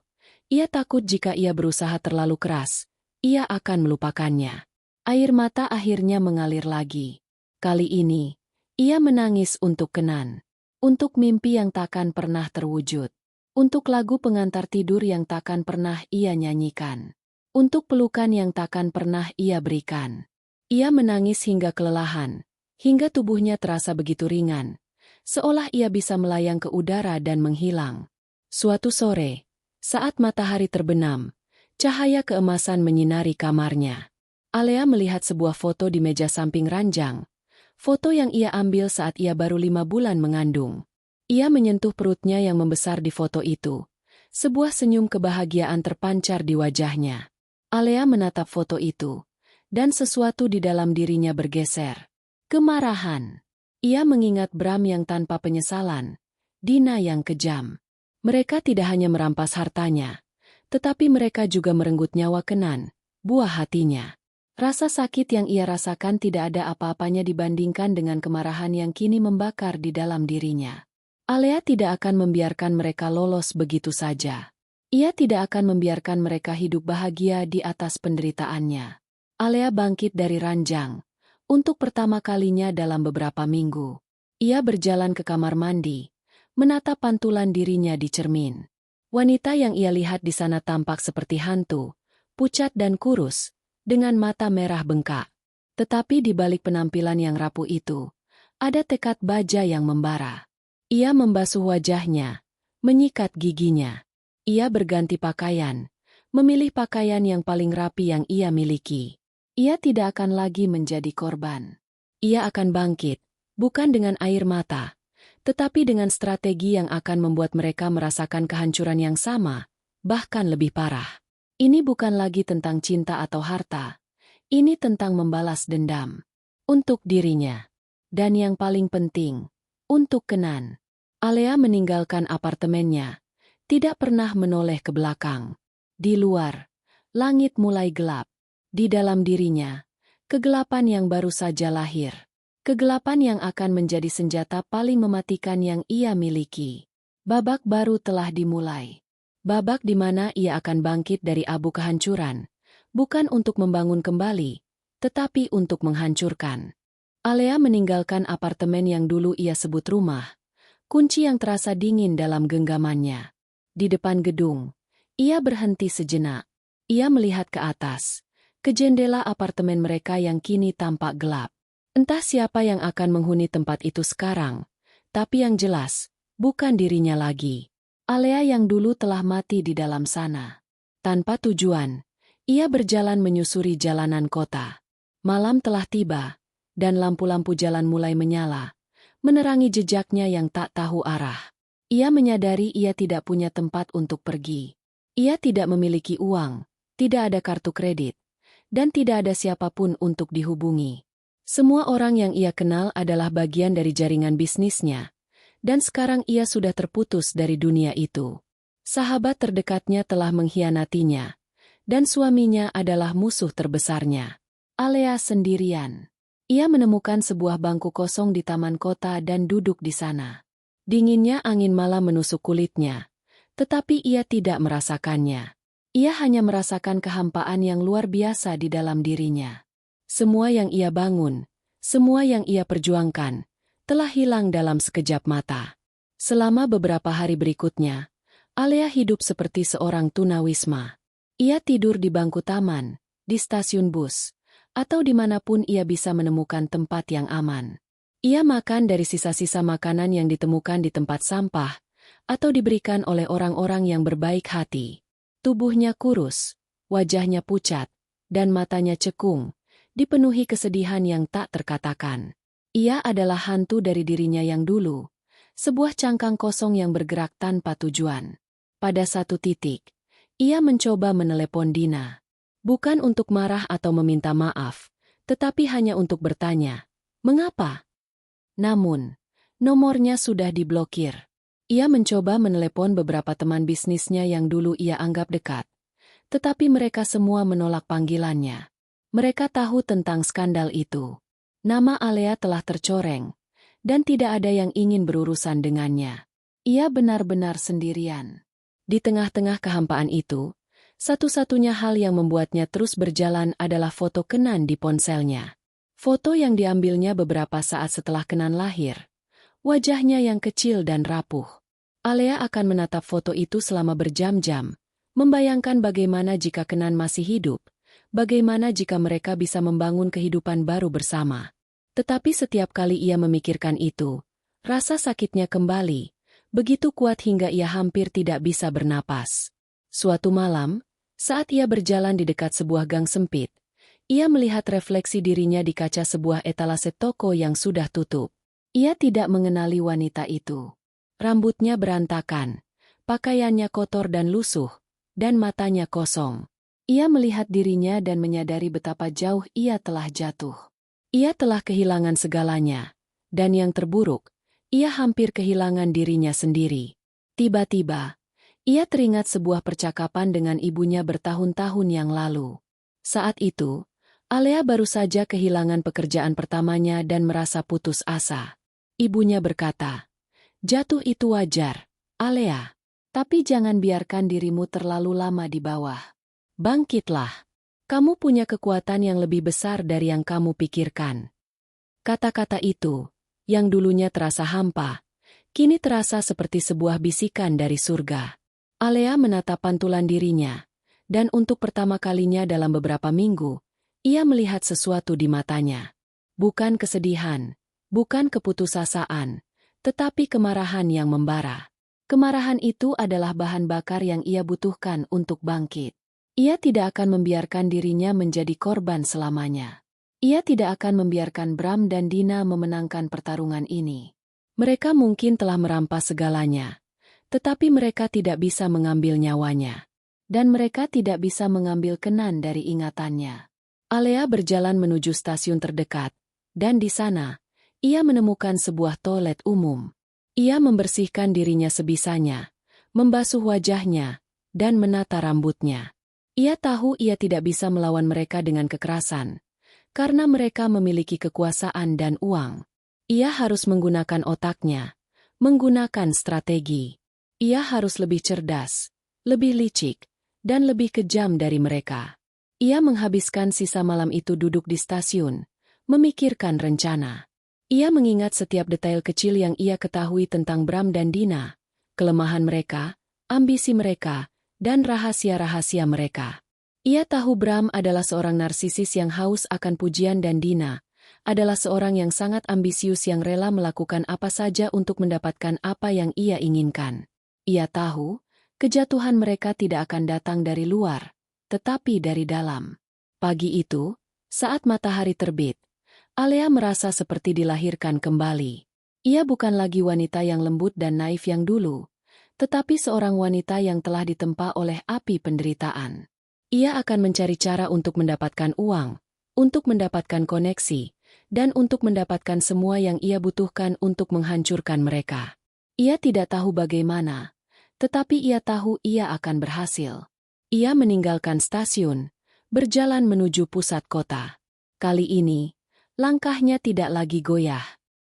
Ia takut jika ia berusaha terlalu keras, ia akan melupakannya. Air mata akhirnya mengalir lagi. Kali ini, ia menangis untuk Kenan. Untuk mimpi yang takkan pernah terwujud. Untuk lagu pengantar tidur yang takkan pernah ia nyanyikan. Untuk pelukan yang takkan pernah ia berikan. Ia menangis hingga kelelahan, hingga tubuhnya terasa begitu ringan, seolah ia bisa melayang ke udara dan menghilang. Suatu sore, saat matahari terbenam, cahaya keemasan menyinari kamarnya. Alea melihat sebuah foto di meja samping ranjang, foto yang ia ambil saat ia baru 5 bulan mengandung. Ia menyentuh perutnya yang membesar di foto itu. Sebuah senyum kebahagiaan terpancar di wajahnya. Alea menatap foto itu, dan sesuatu di dalam dirinya bergeser. Kemarahan. Ia mengingat Bram yang tanpa penyesalan, Dina yang kejam. Mereka tidak hanya merampas hartanya, tetapi mereka juga merenggut nyawa Kenan, buah hatinya. Rasa sakit yang ia rasakan tidak ada apa-apanya dibandingkan dengan kemarahan yang kini membakar di dalam dirinya. Alea tidak akan membiarkan mereka lolos begitu saja. Ia tidak akan membiarkan mereka hidup bahagia di atas penderitaannya. Alea bangkit dari ranjang. Untuk pertama kalinya dalam beberapa minggu, ia berjalan ke kamar mandi, menatap pantulan dirinya di cermin. Wanita yang ia lihat di sana tampak seperti hantu, pucat dan kurus, dengan mata merah bengkak. Tetapi di balik penampilan yang rapuh itu, ada tekad baja yang membara. Ia membasuh wajahnya, menyikat giginya. Ia berganti pakaian, memilih pakaian yang paling rapi yang ia miliki. Ia tidak akan lagi menjadi korban. Ia akan bangkit, bukan dengan air mata, tetapi dengan strategi yang akan membuat mereka merasakan kehancuran yang sama, bahkan lebih parah. Ini bukan lagi tentang cinta atau harta. Ini tentang membalas dendam. Untuk dirinya. Dan yang paling penting, untuk Kenan. Alea meninggalkan apartemennya. Tidak pernah menoleh ke belakang. Di luar, langit mulai gelap. Di dalam dirinya, kegelapan yang baru saja lahir. Kegelapan yang akan menjadi senjata paling mematikan yang ia miliki. Babak baru telah dimulai. Babak di mana ia akan bangkit dari abu kehancuran. Bukan untuk membangun kembali, tetapi untuk menghancurkan. Alea meninggalkan apartemen yang dulu ia sebut rumah. Kunci yang terasa dingin dalam genggamannya. Di depan gedung, ia berhenti sejenak. Ia melihat ke atas, ke jendela apartemen mereka yang kini tampak gelap. Entah siapa yang akan menghuni tempat itu sekarang, tapi yang jelas, bukan dirinya lagi. Alea yang dulu telah mati di dalam sana. Tanpa tujuan, ia berjalan menyusuri jalanan kota. Malam telah tiba, dan lampu-lampu jalan mulai menyala, menerangi jejaknya yang tak tahu arah. Ia menyadari ia tidak punya tempat untuk pergi. Ia tidak memiliki uang, tidak ada kartu kredit, dan tidak ada siapapun untuk dihubungi. Semua orang yang ia kenal adalah bagian dari jaringan bisnisnya, dan sekarang ia sudah terputus dari dunia itu. Sahabat terdekatnya telah mengkhianatinya, dan suaminya adalah musuh terbesarnya. Alea sendirian. Ia menemukan sebuah bangku kosong di taman kota dan duduk di sana. Dinginnya angin malam menusuk kulitnya, tetapi ia tidak merasakannya. Ia hanya merasakan kehampaan yang luar biasa di dalam dirinya. Semua yang ia bangun, semua yang ia perjuangkan, telah hilang dalam sekejap mata. Selama beberapa hari berikutnya, Alea hidup seperti seorang tunawisma. Ia tidur di bangku taman, di stasiun bus, atau dimanapun ia bisa menemukan tempat yang aman. Ia makan dari sisa-sisa makanan yang ditemukan di tempat sampah, atau diberikan oleh orang-orang yang berbaik hati. Tubuhnya kurus, wajahnya pucat, dan matanya cekung, dipenuhi kesedihan yang tak terkatakan. Ia adalah hantu dari dirinya yang dulu, sebuah cangkang kosong yang bergerak tanpa tujuan. Pada satu titik, ia mencoba menelepon Dina. Bukan untuk marah atau meminta maaf, tetapi hanya untuk bertanya, mengapa? Namun, nomornya sudah diblokir. Ia mencoba menelepon beberapa teman bisnisnya yang dulu ia anggap dekat, tetapi mereka semua menolak panggilannya. Mereka tahu tentang skandal itu. Nama Alea telah tercoreng, dan tidak ada yang ingin berurusan dengannya. Ia benar-benar sendirian. Di tengah-tengah kehampaan itu, satu-satunya hal yang membuatnya terus berjalan adalah foto Kenan di ponselnya. Foto yang diambilnya beberapa saat setelah Kenan lahir. Wajahnya yang kecil dan rapuh. Alea akan menatap foto itu selama berjam-jam, membayangkan bagaimana jika Kenan masih hidup, bagaimana jika mereka bisa membangun kehidupan baru bersama. Tetapi setiap kali ia memikirkan itu, rasa sakitnya kembali, begitu kuat hingga ia hampir tidak bisa bernapas. Suatu malam, saat ia berjalan di dekat sebuah gang sempit, ia melihat refleksi dirinya di kaca sebuah etalase toko yang sudah tutup. Ia tidak mengenali wanita itu. Rambutnya berantakan, pakaiannya kotor dan lusuh, dan matanya kosong. Ia melihat dirinya dan menyadari betapa jauh ia telah jatuh. Ia telah kehilangan segalanya, dan yang terburuk, ia hampir kehilangan dirinya sendiri. Tiba-tiba, ia teringat sebuah percakapan dengan ibunya bertahun-tahun yang lalu. Saat itu, Alea baru saja kehilangan pekerjaan pertamanya dan merasa putus asa. Ibunya berkata, "Jatuh itu wajar, Alea. Tapi jangan biarkan dirimu terlalu lama di bawah. Bangkitlah. Kamu punya kekuatan yang lebih besar dari yang kamu pikirkan." Kata-kata itu, yang dulunya terasa hampa, kini terasa seperti sebuah bisikan dari surga. Alea menatap pantulan dirinya, dan untuk pertama kalinya dalam beberapa minggu, ia melihat sesuatu di matanya. Bukan kesedihan, bukan keputusasaan, tetapi kemarahan yang membara. Kemarahan itu adalah bahan bakar yang ia butuhkan untuk bangkit. Ia tidak akan membiarkan dirinya menjadi korban selamanya. Ia tidak akan membiarkan Bram dan Dina memenangkan pertarungan ini. Mereka mungkin telah merampas segalanya, tetapi mereka tidak bisa mengambil nyawanya. Dan mereka tidak bisa mengambil kenan dari ingatannya. Alea berjalan menuju stasiun terdekat, dan di sana, ia menemukan sebuah toilet umum. Ia membersihkan dirinya sebisanya, membasuh wajahnya, dan menata rambutnya. Ia tahu ia tidak bisa melawan mereka dengan kekerasan, karena mereka memiliki kekuasaan dan uang. Ia harus menggunakan otaknya, menggunakan strategi. Ia harus lebih cerdas, lebih licik, dan lebih kejam dari mereka. Ia menghabiskan sisa malam itu duduk di stasiun, memikirkan rencana. Ia mengingat setiap detail kecil yang ia ketahui tentang Bram dan Dina, kelemahan mereka, ambisi mereka, dan rahasia-rahasia mereka. Ia tahu Bram adalah seorang narsisis yang haus akan pujian dan Dina adalah seorang yang sangat ambisius yang rela melakukan apa saja untuk mendapatkan apa yang ia inginkan. Ia tahu, kejatuhan mereka tidak akan datang dari luar, tetapi dari dalam. Pagi itu, saat matahari terbit, Alea merasa seperti dilahirkan kembali. Ia bukan lagi wanita yang lembut dan naif yang dulu, tetapi seorang wanita yang telah ditempa oleh api penderitaan. Ia akan mencari cara untuk mendapatkan uang, untuk mendapatkan koneksi, dan untuk mendapatkan semua yang ia butuhkan untuk menghancurkan mereka. Ia tidak tahu bagaimana, tetapi ia tahu ia akan berhasil. Ia meninggalkan stasiun, berjalan menuju pusat kota. Kali ini, langkahnya tidak lagi goyah.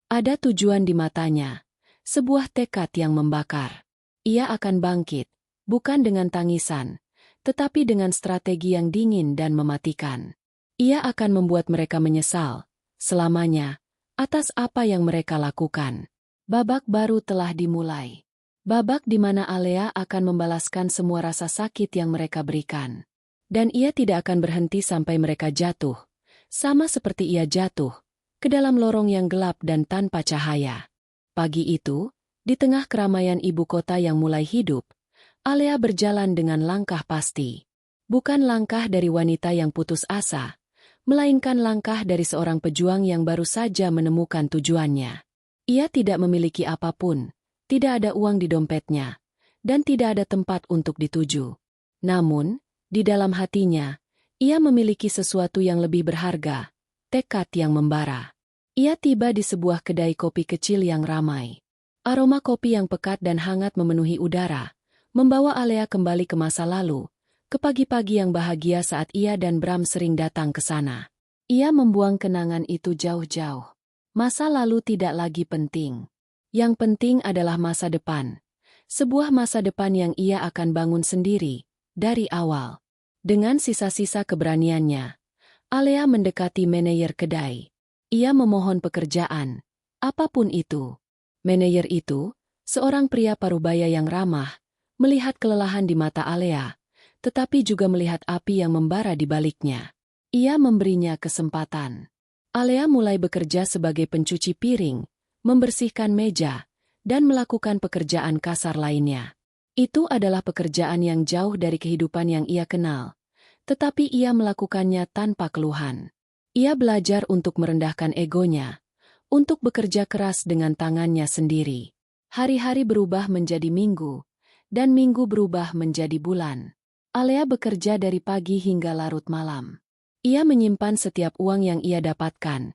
Ada tujuan di matanya, sebuah tekad yang membakar. Ia akan bangkit, bukan dengan tangisan, tetapi dengan strategi yang dingin dan mematikan. Ia akan membuat mereka menyesal, selamanya, atas apa yang mereka lakukan. Babak baru telah dimulai. Babak di mana Alea akan membalaskan semua rasa sakit yang mereka berikan. Dan ia tidak akan berhenti sampai mereka jatuh, sama seperti ia jatuh, ke dalam lorong yang gelap dan tanpa cahaya. Pagi itu, di tengah keramaian ibu kota yang mulai hidup, Alea berjalan dengan langkah pasti. Bukan langkah dari wanita yang putus asa, melainkan langkah dari seorang pejuang yang baru saja menemukan tujuannya. Ia tidak memiliki apapun, tidak ada uang di dompetnya, dan tidak ada tempat untuk dituju. Namun, di dalam hatinya, ia memiliki sesuatu yang lebih berharga, tekad yang membara. Ia tiba di sebuah kedai kopi kecil yang ramai. Aroma kopi yang pekat dan hangat memenuhi udara, membawa Alea kembali ke masa lalu, ke pagi-pagi yang bahagia saat ia dan Bram sering datang ke sana. Ia membuang kenangan itu jauh-jauh. Masa lalu tidak lagi penting. Yang penting adalah masa depan. Sebuah masa depan yang ia akan bangun sendiri, dari awal. Dengan sisa-sisa keberaniannya, Alea mendekati manajer kedai. Ia memohon pekerjaan, apapun itu. Manajer itu, seorang pria parubaya yang ramah, melihat kelelahan di mata Alea, tetapi juga melihat api yang membara di baliknya. Ia memberinya kesempatan. Alea mulai bekerja sebagai pencuci piring, membersihkan meja, dan melakukan pekerjaan kasar lainnya. Itu adalah pekerjaan yang jauh dari kehidupan yang ia kenal, tetapi ia melakukannya tanpa keluhan. Ia belajar untuk merendahkan egonya, untuk bekerja keras dengan tangannya sendiri. Hari-hari berubah menjadi minggu, dan minggu berubah menjadi bulan. Alea bekerja dari pagi hingga larut malam. Ia menyimpan setiap uang yang ia dapatkan.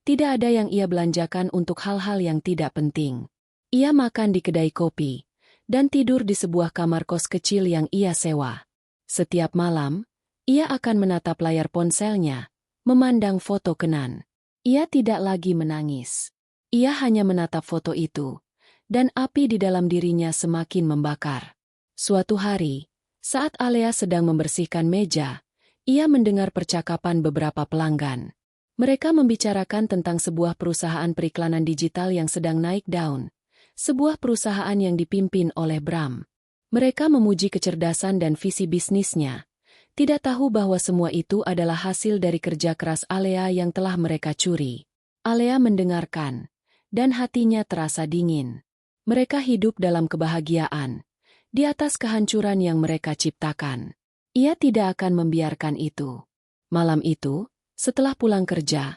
Tidak ada yang ia belanjakan untuk hal-hal yang tidak penting. Ia makan di kedai kopi, dan tidur di sebuah kamar kos kecil yang ia sewa. Setiap malam, ia akan menatap layar ponselnya, memandang foto Kenan. Ia tidak lagi menangis. Ia hanya menatap foto itu, dan api di dalam dirinya semakin membakar. Suatu hari, saat Alea sedang membersihkan meja, ia mendengar percakapan beberapa pelanggan. Mereka membicarakan tentang sebuah perusahaan periklanan digital yang sedang naik daun, sebuah perusahaan yang dipimpin oleh Bram. Mereka memuji kecerdasan dan visi bisnisnya, tidak tahu bahwa semua itu adalah hasil dari kerja keras Alea yang telah mereka curi. Alea mendengarkan, dan hatinya terasa dingin. Mereka hidup dalam kebahagiaan, di atas kehancuran yang mereka ciptakan. Ia tidak akan membiarkan itu. Malam itu, setelah pulang kerja,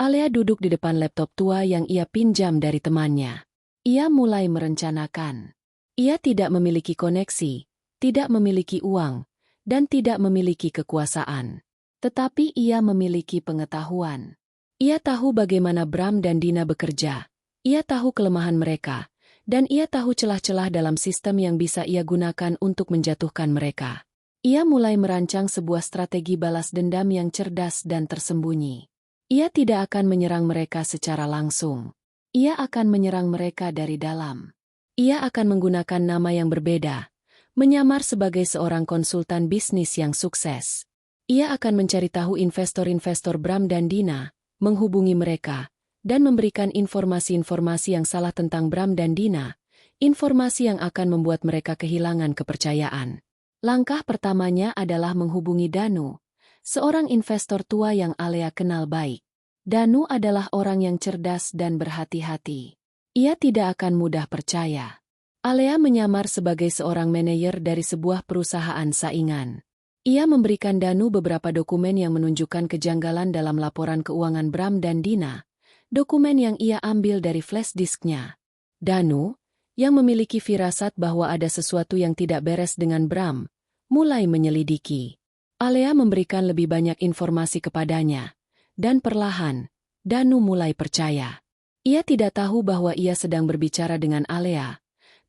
Alea duduk di depan laptop tua yang ia pinjam dari temannya. Ia mulai merencanakan. Ia tidak memiliki koneksi, tidak memiliki uang, dan tidak memiliki kekuasaan. Tetapi ia memiliki pengetahuan. Ia tahu bagaimana Bram dan Dina bekerja. Ia tahu kelemahan mereka, dan ia tahu celah-celah dalam sistem yang bisa ia gunakan untuk menjatuhkan mereka. Ia mulai merancang sebuah strategi balas dendam yang cerdas dan tersembunyi. Ia tidak akan menyerang mereka secara langsung. Ia akan menyerang mereka dari dalam. Ia akan menggunakan nama yang berbeda, menyamar sebagai seorang konsultan bisnis yang sukses. Ia akan mencari tahu investor-investor Bram dan Dina, menghubungi mereka, dan memberikan informasi-informasi yang salah tentang Bram dan Dina, informasi yang akan membuat mereka kehilangan kepercayaan. Langkah pertamanya adalah menghubungi Danu, seorang investor tua yang Alea kenal baik. Danu adalah orang yang cerdas dan berhati-hati. Ia tidak akan mudah percaya. Alea menyamar sebagai seorang manajer dari sebuah perusahaan saingan. Ia memberikan Danu beberapa dokumen yang menunjukkan kejanggalan dalam laporan keuangan Bram dan Dina, dokumen yang ia ambil dari flash disknya. Danu, yang memiliki firasat bahwa ada sesuatu yang tidak beres dengan Bram, mulai menyelidiki. Alea memberikan lebih banyak informasi kepadanya, dan perlahan, Danu mulai percaya. Ia tidak tahu bahwa ia sedang berbicara dengan Alea,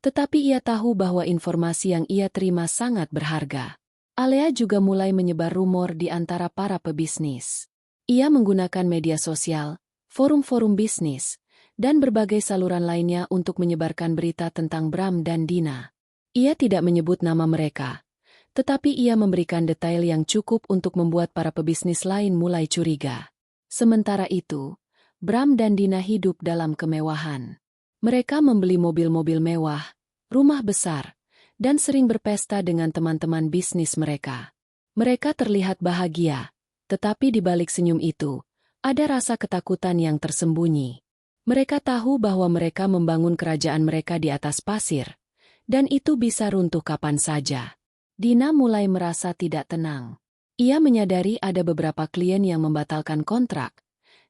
tetapi ia tahu bahwa informasi yang ia terima sangat berharga. Alea juga mulai menyebar rumor di antara para pebisnis. Ia menggunakan media sosial, forum-forum bisnis, dan berbagai saluran lainnya untuk menyebarkan berita tentang Bram dan Dina. Ia tidak menyebut nama mereka, tetapi ia memberikan detail yang cukup untuk membuat para pebisnis lain mulai curiga. Sementara itu, Bram dan Dina hidup dalam kemewahan. Mereka membeli mobil-mobil mewah, rumah besar, dan sering berpesta dengan teman-teman bisnis mereka. Mereka terlihat bahagia, tetapi di balik senyum itu, ada rasa ketakutan yang tersembunyi. Mereka tahu bahwa mereka membangun kerajaan mereka di atas pasir, dan itu bisa runtuh kapan saja. Dina mulai merasa tidak tenang. Ia menyadari ada beberapa klien yang membatalkan kontrak,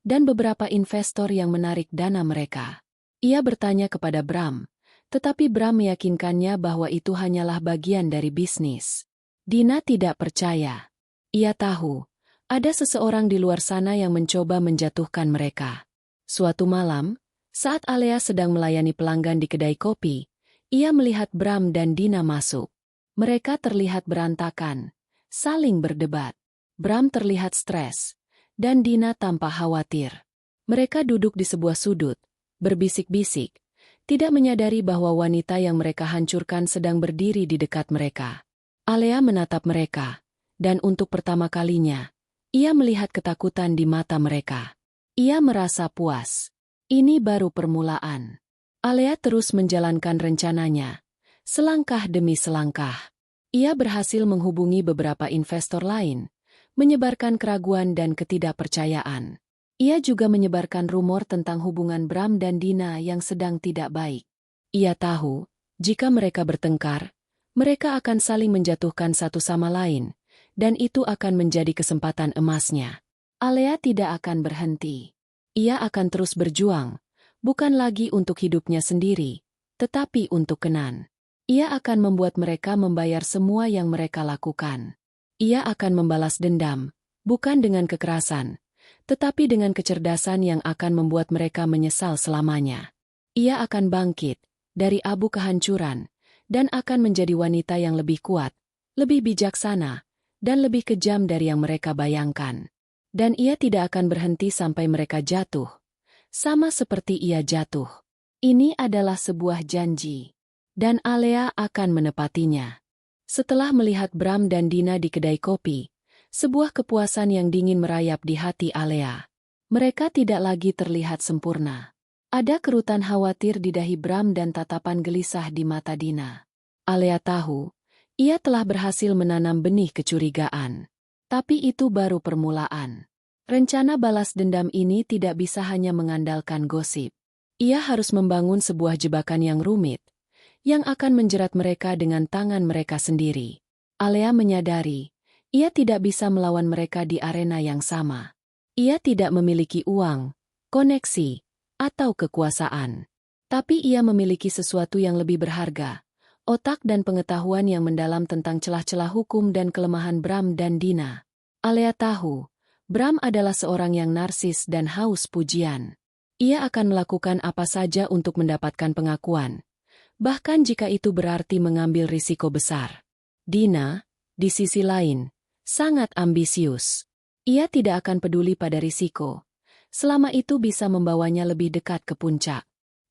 dan beberapa investor yang menarik dana mereka. Ia bertanya kepada Bram, tetapi Bram meyakinkannya bahwa itu hanyalah bagian dari bisnis. Dina tidak percaya. Ia tahu, ada seseorang di luar sana yang mencoba menjatuhkan mereka. Suatu malam, saat Alea sedang melayani pelanggan di kedai kopi, ia melihat Bram dan Dina masuk. Mereka terlihat berantakan, saling berdebat. Bram terlihat stres, dan Dina tampak khawatir. Mereka duduk di sebuah sudut, berbisik-bisik, tidak menyadari bahwa wanita yang mereka hancurkan sedang berdiri di dekat mereka. Alea menatap mereka, dan untuk pertama kalinya, ia melihat ketakutan di mata mereka. Ia merasa puas. Ini baru permulaan. Alea terus menjalankan rencananya, selangkah demi selangkah. Ia berhasil menghubungi beberapa investor lain, menyebarkan keraguan dan ketidakpercayaan. Ia juga menyebarkan rumor tentang hubungan Bram dan Dina yang sedang tidak baik. Ia tahu, jika mereka bertengkar, mereka akan saling menjatuhkan satu sama lain, dan itu akan menjadi kesempatan emasnya. Alea tidak akan berhenti. Ia akan terus berjuang, bukan lagi untuk hidupnya sendiri, tetapi untuk Kenan. Ia akan membuat mereka membayar semua yang mereka lakukan. Ia akan membalas dendam, bukan dengan kekerasan, tetapi dengan kecerdasan yang akan membuat mereka menyesal selamanya. Ia akan bangkit dari abu kehancuran, dan akan menjadi wanita yang lebih kuat, lebih bijaksana, dan lebih kejam dari yang mereka bayangkan. Dan ia tidak akan berhenti sampai mereka jatuh. Sama seperti ia jatuh. Ini adalah sebuah janji. Dan Alea akan menepatinya. Setelah melihat Bram dan Dina di kedai kopi, sebuah kepuasan yang dingin merayap di hati Alea. Mereka tidak lagi terlihat sempurna. Ada kerutan khawatir di dahi Bram dan tatapan gelisah di mata Dina. Alea tahu, ia telah berhasil menanam benih kecurigaan. Tapi itu baru permulaan. Rencana balas dendam ini tidak bisa hanya mengandalkan gosip. Ia harus membangun sebuah jebakan yang rumit, yang akan menjerat mereka dengan tangan mereka sendiri. Alea menyadari, ia tidak bisa melawan mereka di arena yang sama. Ia tidak memiliki uang, koneksi, atau kekuasaan. Tapi ia memiliki sesuatu yang lebih berharga, otak dan pengetahuan yang mendalam tentang celah-celah hukum dan kelemahan Bram dan Dina. Alea tahu, Bram adalah seorang yang narsis dan haus pujian. Ia akan melakukan apa saja untuk mendapatkan pengakuan, bahkan jika itu berarti mengambil risiko besar. Dina, di sisi lain, sangat ambisius. Ia tidak akan peduli pada risiko, selama itu bisa membawanya lebih dekat ke puncak.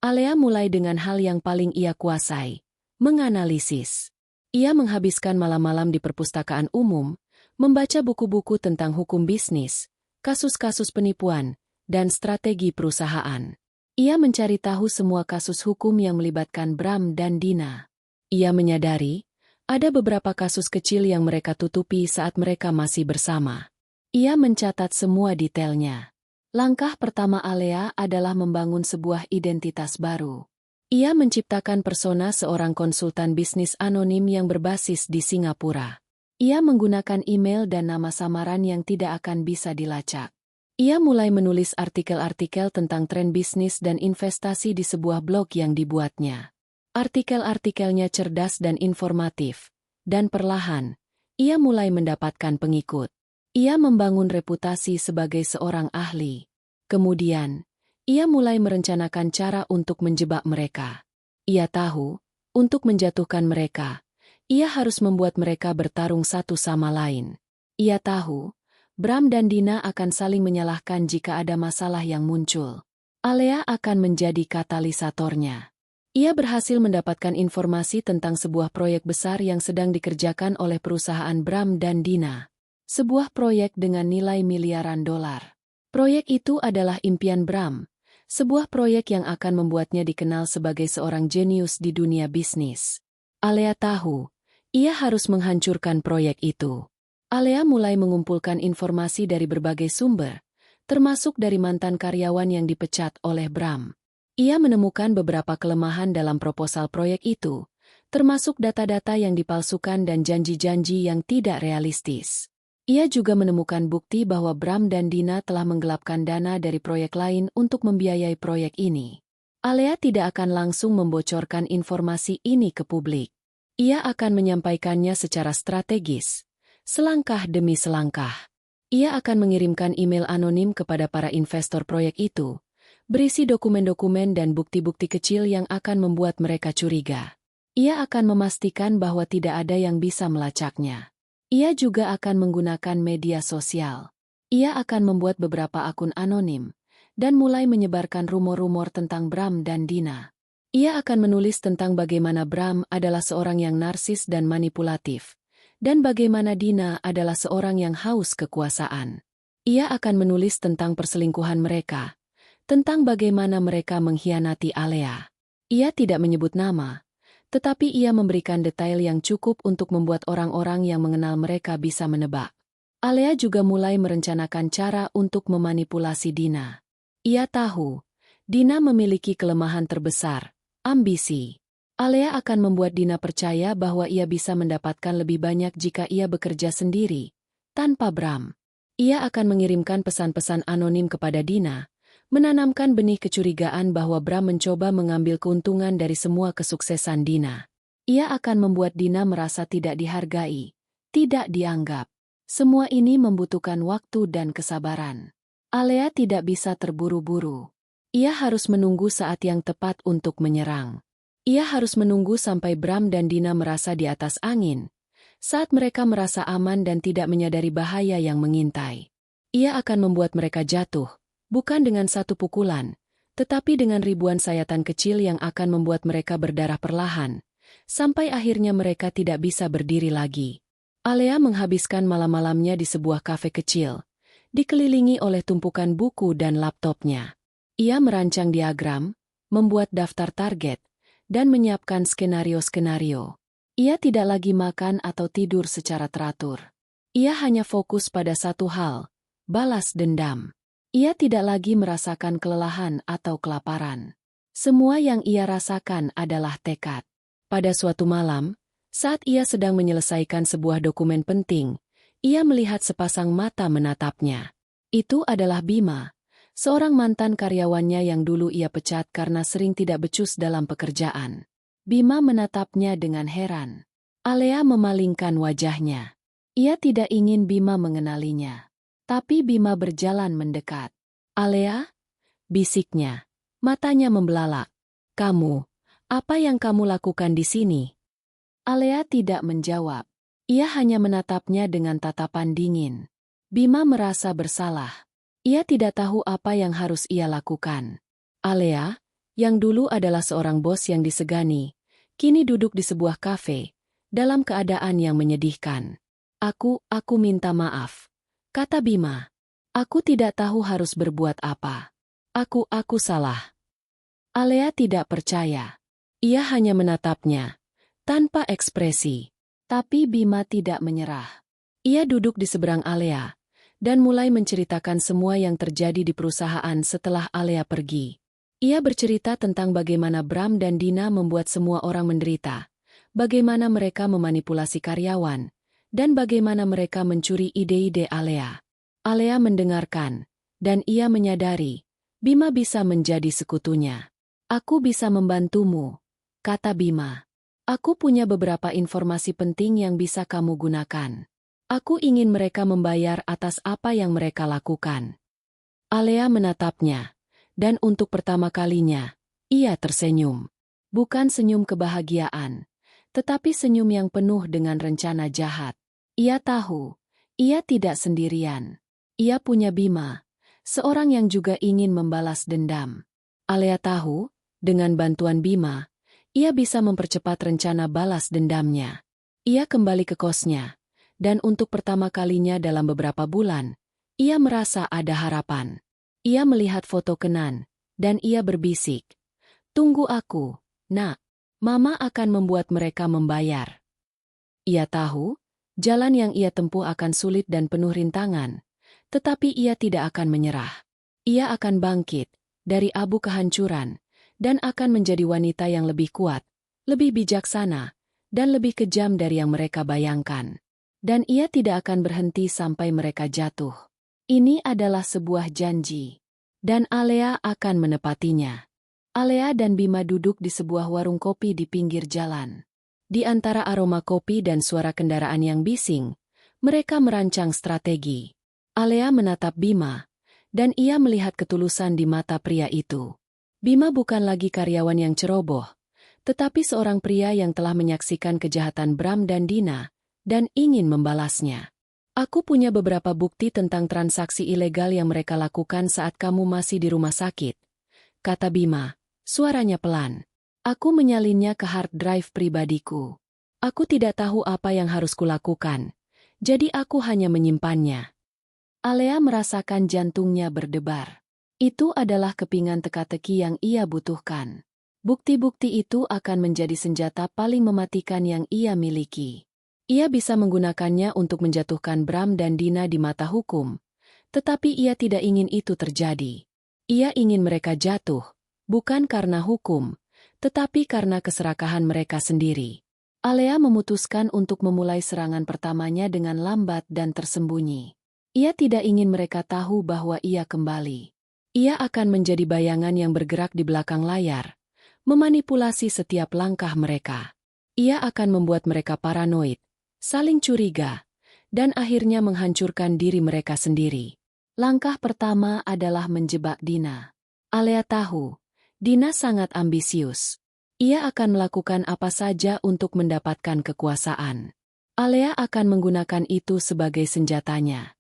Alea mulai dengan hal yang paling ia kuasai, menganalisis. Ia menghabiskan malam-malam di perpustakaan umum, membaca buku-buku tentang hukum bisnis, kasus-kasus penipuan, dan strategi perusahaan. Ia mencari tahu semua kasus hukum yang melibatkan Bram dan Dina. Ia menyadari, ada beberapa kasus kecil yang mereka tutupi saat mereka masih bersama. Ia mencatat semua detailnya. Langkah pertama Alea adalah membangun sebuah identitas baru. Ia menciptakan persona seorang konsultan bisnis anonim yang berbasis di Singapura. Ia menggunakan email dan nama samaran yang tidak akan bisa dilacak. Ia mulai menulis artikel-artikel tentang tren bisnis dan investasi di sebuah blog yang dibuatnya. Artikel-artikelnya cerdas dan informatif, dan perlahan, ia mulai mendapatkan pengikut. Ia membangun reputasi sebagai seorang ahli. Kemudian, ia mulai merencanakan cara untuk menjebak mereka. Ia tahu, untuk menjatuhkan mereka, ia harus membuat mereka bertarung satu sama lain. Ia tahu, Bram dan Dina akan saling menyalahkan jika ada masalah yang muncul. Alea akan menjadi katalisatornya. Ia berhasil mendapatkan informasi tentang sebuah proyek besar yang sedang dikerjakan oleh perusahaan Bram dan Dina. Sebuah proyek dengan nilai miliaran dolar. Proyek itu adalah impian Bram, sebuah proyek yang akan membuatnya dikenal sebagai seorang jenius di dunia bisnis. Alea tahu, ia harus menghancurkan proyek itu. Alea mulai mengumpulkan informasi dari berbagai sumber, termasuk dari mantan karyawan yang dipecat oleh Bram. Ia menemukan beberapa kelemahan dalam proposal proyek itu, termasuk data-data yang dipalsukan dan janji-janji yang tidak realistis. Ia juga menemukan bukti bahwa Bram dan Dina telah menggelapkan dana dari proyek lain untuk membiayai proyek ini. Alea tidak akan langsung membocorkan informasi ini ke publik. Ia akan menyampaikannya secara strategis, selangkah demi selangkah. Ia akan mengirimkan email anonim kepada para investor proyek itu, berisi dokumen-dokumen dan bukti-bukti kecil yang akan membuat mereka curiga. Ia akan memastikan bahwa tidak ada yang bisa melacaknya. Ia juga akan menggunakan media sosial. Ia akan membuat beberapa akun anonim, dan mulai menyebarkan rumor-rumor tentang Bram dan Dina. Ia akan menulis tentang bagaimana Bram adalah seorang yang narsis dan manipulatif, dan bagaimana Dina adalah seorang yang haus kekuasaan. Ia akan menulis tentang perselingkuhan mereka, tentang bagaimana mereka mengkhianati Alea. Ia tidak menyebut nama, tetapi ia memberikan detail yang cukup untuk membuat orang-orang yang mengenal mereka bisa menebak. Alea juga mulai merencanakan cara untuk memanipulasi Dina. Ia tahu, Dina memiliki kelemahan terbesar, ambisi. Alea akan membuat Dina percaya bahwa ia bisa mendapatkan lebih banyak jika ia bekerja sendiri, tanpa Bram. Ia akan mengirimkan pesan-pesan anonim kepada Dina, menanamkan benih kecurigaan bahwa Bram mencoba mengambil keuntungan dari semua kesuksesan Dina. Ia akan membuat Dina merasa tidak dihargai, tidak dianggap. Semua ini membutuhkan waktu dan kesabaran. Alea tidak bisa terburu-buru. Ia harus menunggu saat yang tepat untuk menyerang. Ia harus menunggu sampai Bram dan Dina merasa di atas angin, saat mereka merasa aman dan tidak menyadari bahaya yang mengintai. Ia akan membuat mereka jatuh, bukan dengan satu pukulan, tetapi dengan ribuan sayatan kecil yang akan membuat mereka berdarah perlahan, sampai akhirnya mereka tidak bisa berdiri lagi. Alea menghabiskan malam-malamnya di sebuah kafe kecil, dikelilingi oleh tumpukan buku dan laptopnya. Ia merancang diagram, membuat daftar target, dan menyiapkan skenario-skenario. Ia tidak lagi makan atau tidur secara teratur. Ia hanya fokus pada satu hal, balas dendam. Ia tidak lagi merasakan kelelahan atau kelaparan. Semua yang ia rasakan adalah tekad. Pada suatu malam, saat ia sedang menyelesaikan sebuah dokumen penting, ia melihat sepasang mata menatapnya. Itu adalah Bima, seorang mantan karyawannya yang dulu ia pecat karena sering tidak becus dalam pekerjaan. Bima menatapnya dengan heran. Alea memalingkan wajahnya. Ia tidak ingin Bima mengenalinya. Tapi Bima berjalan mendekat. "Alea?" bisiknya. Matanya membelalak. "Kamu, apa yang kamu lakukan di sini?" Alea tidak menjawab. Ia hanya menatapnya dengan tatapan dingin. Bima merasa bersalah. Ia tidak tahu apa yang harus ia lakukan. Alea, yang dulu adalah seorang bos yang disegani, kini duduk di sebuah kafe, dalam keadaan yang menyedihkan. Aku minta maaf," kata Bima. "Aku tidak tahu harus berbuat apa. Aku salah." Alea tidak percaya. Ia hanya menatapnya, tanpa ekspresi. Tapi Bima tidak menyerah. Ia duduk di seberang Alea, dan mulai menceritakan semua yang terjadi di perusahaan setelah Alea pergi. Ia bercerita tentang bagaimana Bram dan Dina membuat semua orang menderita, bagaimana mereka memanipulasi karyawan, dan bagaimana mereka mencuri ide-ide Alea. Alea mendengarkan, dan ia menyadari, Bima bisa menjadi sekutunya. "Aku bisa membantumu," kata Bima. "Aku punya beberapa informasi penting yang bisa kamu gunakan. Aku ingin mereka membayar atas apa yang mereka lakukan." Alea menatapnya. Dan untuk pertama kalinya, ia tersenyum. Bukan senyum kebahagiaan, tetapi senyum yang penuh dengan rencana jahat. Ia tahu, ia tidak sendirian. Ia punya Bima, seorang yang juga ingin membalas dendam. Alea tahu, dengan bantuan Bima, ia bisa mempercepat rencana balas dendamnya. Ia kembali ke kosnya, dan untuk pertama kalinya dalam beberapa bulan, ia merasa ada harapan. Ia melihat foto Kenan, dan ia berbisik, "Tunggu aku, Nak. Mama akan membuat mereka membayar." Ia tahu, jalan yang ia tempuh akan sulit dan penuh rintangan, tetapi ia tidak akan menyerah. Ia akan bangkit dari abu kehancuran, dan akan menjadi wanita yang lebih kuat, lebih bijaksana, dan lebih kejam dari yang mereka bayangkan. Dan ia tidak akan berhenti sampai mereka jatuh. Ini adalah sebuah janji. Dan Alea akan menepatinya. Alea dan Bima duduk di sebuah warung kopi di pinggir jalan. Di antara aroma kopi dan suara kendaraan yang bising, mereka merancang strategi. Alea menatap Bima, dan ia melihat ketulusan di mata pria itu. Bima bukan lagi karyawan yang ceroboh, tetapi seorang pria yang telah menyaksikan kejahatan Bram dan Dina, dan ingin membalasnya. "Aku punya beberapa bukti tentang transaksi ilegal yang mereka lakukan saat kamu masih di rumah sakit," kata Bima, suaranya pelan. "Aku menyalinnya ke hard drive pribadiku. Aku tidak tahu apa yang harus kulakukan, jadi aku hanya menyimpannya." Alea merasakan jantungnya berdebar. Itu adalah kepingan teka-teki yang ia butuhkan. Bukti-bukti itu akan menjadi senjata paling mematikan yang ia miliki. Ia bisa menggunakannya untuk menjatuhkan Bram dan Dina di mata hukum, tetapi ia tidak ingin itu terjadi. Ia ingin mereka jatuh, bukan karena hukum, tetapi karena keserakahan mereka sendiri. Alea memutuskan untuk memulai serangan pertamanya dengan lambat dan tersembunyi. Ia tidak ingin mereka tahu bahwa ia kembali. Ia akan menjadi bayangan yang bergerak di belakang layar, memanipulasi setiap langkah mereka. Ia akan membuat mereka paranoid, saling curiga, dan akhirnya menghancurkan diri mereka sendiri. Langkah pertama adalah menjebak Dina. Alea tahu, Dina sangat ambisius. Ia akan melakukan apa saja untuk mendapatkan kekuasaan. Alea akan menggunakan itu sebagai senjatanya.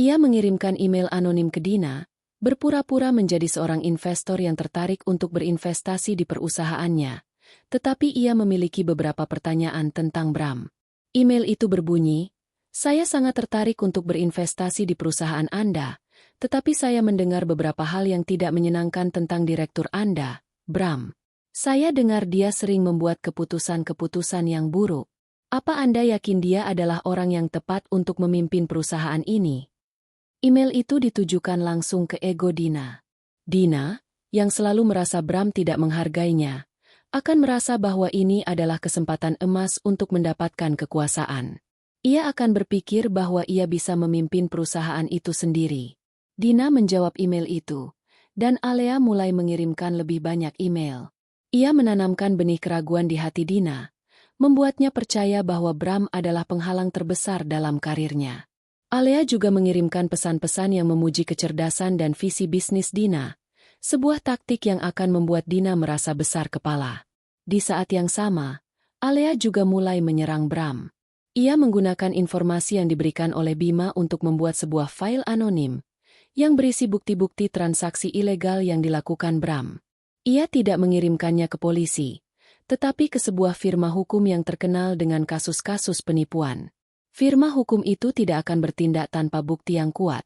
Ia mengirimkan email anonim ke Dina, berpura-pura menjadi seorang investor yang tertarik untuk berinvestasi di perusahaannya. Tetapi ia memiliki beberapa pertanyaan tentang Bram. Email itu berbunyi, "Saya sangat tertarik untuk berinvestasi di perusahaan Anda, tetapi saya mendengar beberapa hal yang tidak menyenangkan tentang direktur Anda, Bram. Saya dengar dia sering membuat keputusan-keputusan yang buruk. Apa Anda yakin dia adalah orang yang tepat untuk memimpin perusahaan ini?" Email itu ditujukan langsung ke ego Dina. Dina, yang selalu merasa Bram tidak menghargainya, akan merasa bahwa ini adalah kesempatan emas untuk mendapatkan kekuasaan. Ia akan berpikir bahwa ia bisa memimpin perusahaan itu sendiri. Dina menjawab email itu, dan Alea mulai mengirimkan lebih banyak email. Ia menanamkan benih keraguan di hati Dina, membuatnya percaya bahwa Bram adalah penghalang terbesar dalam karirnya. Alea juga mengirimkan pesan-pesan yang memuji kecerdasan dan visi bisnis Dina, sebuah taktik yang akan membuat Dina merasa besar kepala. Di saat yang sama, Alea juga mulai menyerang Bram. Ia menggunakan informasi yang diberikan oleh Bima untuk membuat sebuah file anonim yang berisi bukti-bukti transaksi ilegal yang dilakukan Bram. Ia tidak mengirimkannya ke polisi, tetapi ke sebuah firma hukum yang terkenal dengan kasus-kasus penipuan. Firma hukum itu tidak akan bertindak tanpa bukti yang kuat,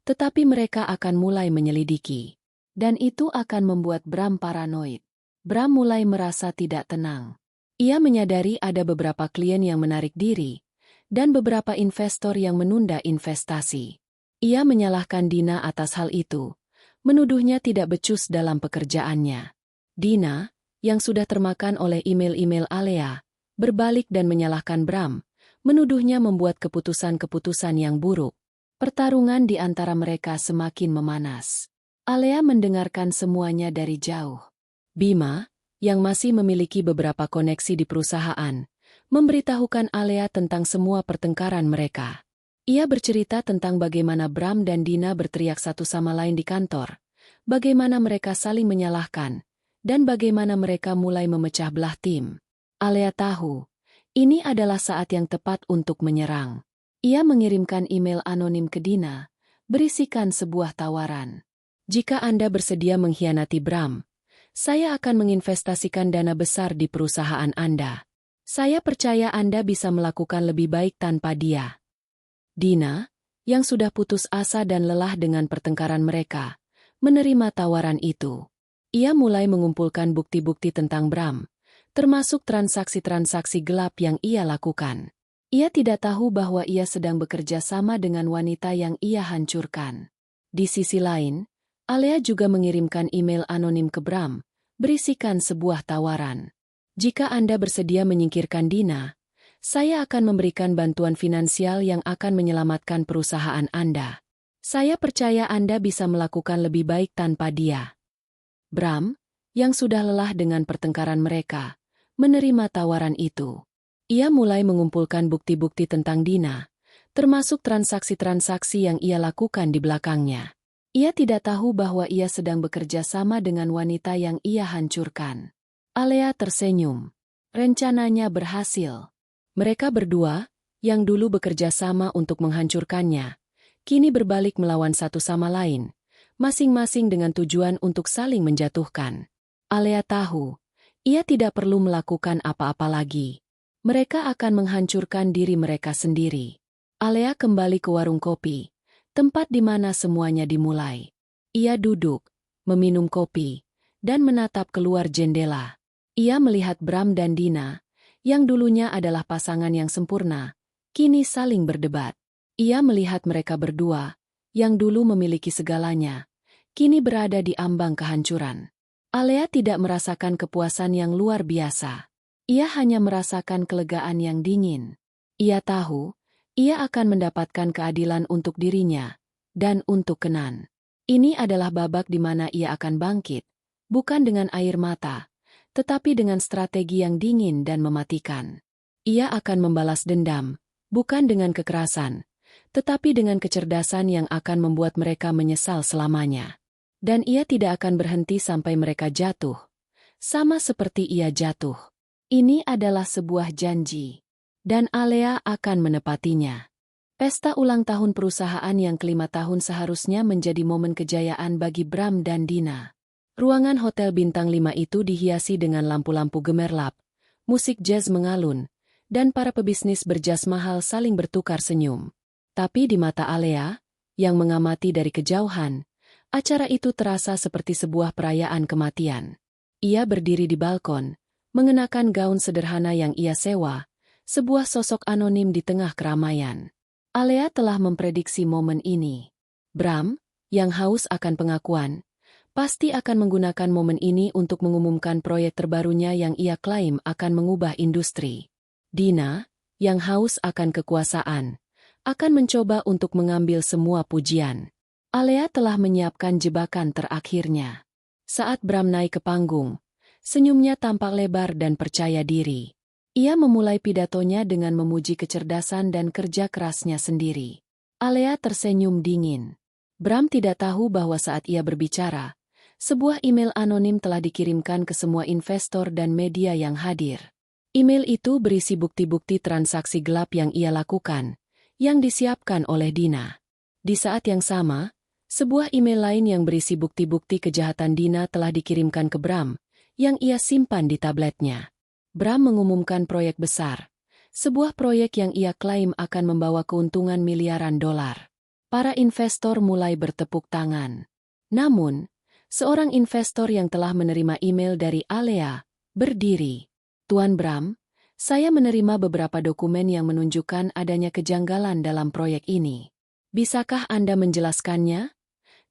tetapi mereka akan mulai menyelidiki. Dan itu akan membuat Bram paranoid. Bram mulai merasa tidak tenang. Ia menyadari ada beberapa klien yang menarik diri, dan beberapa investor yang menunda investasi. Ia menyalahkan Dina atas hal itu, menuduhnya tidak becus dalam pekerjaannya. Dina, yang sudah termakan oleh email-email Alea, berbalik dan menyalahkan Bram, menuduhnya membuat keputusan-keputusan yang buruk. Pertarungan di antara mereka semakin memanas. Alea mendengarkan semuanya dari jauh. Bima, yang masih memiliki beberapa koneksi di perusahaan, memberitahukan Alea tentang semua pertengkaran mereka. Ia bercerita tentang bagaimana Bram dan Dina berteriak satu sama lain di kantor, bagaimana mereka saling menyalahkan, dan bagaimana mereka mulai memecah belah tim. Alea tahu, ini adalah saat yang tepat untuk menyerang. Ia mengirimkan email anonim ke Dina, berisikan sebuah tawaran. "Jika Anda bersedia mengkhianati Bram, saya akan menginvestasikan dana besar di perusahaan Anda. Saya percaya Anda bisa melakukan lebih baik tanpa dia." Dina, yang sudah putus asa dan lelah dengan pertengkaran mereka, menerima tawaran itu. Ia mulai mengumpulkan bukti-bukti tentang Bram, termasuk transaksi-transaksi gelap yang ia lakukan. Ia tidak tahu bahwa ia sedang bekerja sama dengan wanita yang ia hancurkan. Di sisi lain, Alea juga mengirimkan email anonim ke Bram, berisikan sebuah tawaran. "Jika Anda bersedia menyingkirkan Dina, saya akan memberikan bantuan finansial yang akan menyelamatkan perusahaan Anda. Saya percaya Anda bisa melakukan lebih baik tanpa dia." Bram, yang sudah lelah dengan pertengkaran mereka, menerima tawaran itu. Ia mulai mengumpulkan bukti-bukti tentang Dina, termasuk transaksi-transaksi yang ia lakukan di belakangnya. Ia tidak tahu bahwa ia sedang bekerja sama dengan wanita yang ia hancurkan. Alea tersenyum. Rencananya berhasil. Mereka berdua, yang dulu bekerja sama untuk menghancurkannya, kini berbalik melawan satu sama lain, masing-masing dengan tujuan untuk saling menjatuhkan. Alea tahu, ia tidak perlu melakukan apa-apa lagi. Mereka akan menghancurkan diri mereka sendiri. Alea kembali ke warung kopi, tempat di mana semuanya dimulai. Ia duduk, meminum kopi, dan menatap keluar jendela. Ia melihat Bram dan Dina, yang dulunya adalah pasangan yang sempurna, kini saling berdebat. Ia melihat mereka berdua, yang dulu memiliki segalanya, kini berada di ambang kehancuran. Alea tidak merasakan kepuasan yang luar biasa. Ia hanya merasakan kelegaan yang dingin. Ia tahu, ia akan mendapatkan keadilan untuk dirinya, dan untuk Kenan. Ini adalah babak di mana ia akan bangkit, bukan dengan air mata, tetapi dengan strategi yang dingin dan mematikan. Ia akan membalas dendam, bukan dengan kekerasan, tetapi dengan kecerdasan yang akan membuat mereka menyesal selamanya. Dan ia tidak akan berhenti sampai mereka jatuh, sama seperti ia jatuh. Ini adalah sebuah janji, dan Alea akan menepatinya. Pesta ulang tahun perusahaan yang ke-5 tahun seharusnya menjadi momen kejayaan bagi Bram dan Dina. Ruangan hotel bintang 5 itu dihiasi dengan lampu-lampu gemerlap, musik jazz mengalun, dan para pebisnis berjas mahal saling bertukar senyum. Tapi di mata Alea, yang mengamati dari kejauhan, acara itu terasa seperti sebuah perayaan kematian. Ia berdiri di balkon, mengenakan gaun sederhana yang ia sewa, sebuah sosok anonim di tengah keramaian. Alea telah memprediksi momen ini. Bram, yang haus akan pengakuan, pasti akan menggunakan momen ini untuk mengumumkan proyek terbarunya yang ia klaim akan mengubah industri. Dina, yang haus akan kekuasaan, akan mencoba untuk mengambil semua pujian. Alea telah menyiapkan jebakan terakhirnya. Saat Bram naik ke panggung, senyumnya tampak lebar dan percaya diri. Ia memulai pidatonya dengan memuji kecerdasan dan kerja kerasnya sendiri. Alea tersenyum dingin. Bram tidak tahu bahwa saat ia berbicara, sebuah email anonim telah dikirimkan ke semua investor dan media yang hadir. Email itu berisi bukti-bukti transaksi gelap yang ia lakukan, yang disiapkan oleh Dina. Di saat yang sama, sebuah email lain yang berisi bukti-bukti kejahatan Dina telah dikirimkan ke Bram, yang ia simpan di tabletnya. Bram mengumumkan proyek besar, sebuah proyek yang ia klaim akan membawa keuntungan miliaran dolar. Para investor mulai bertepuk tangan. Namun, seorang investor yang telah menerima email dari Alea, berdiri. Tuan Bram, saya menerima beberapa dokumen yang menunjukkan adanya kejanggalan dalam proyek ini. Bisakah Anda menjelaskannya?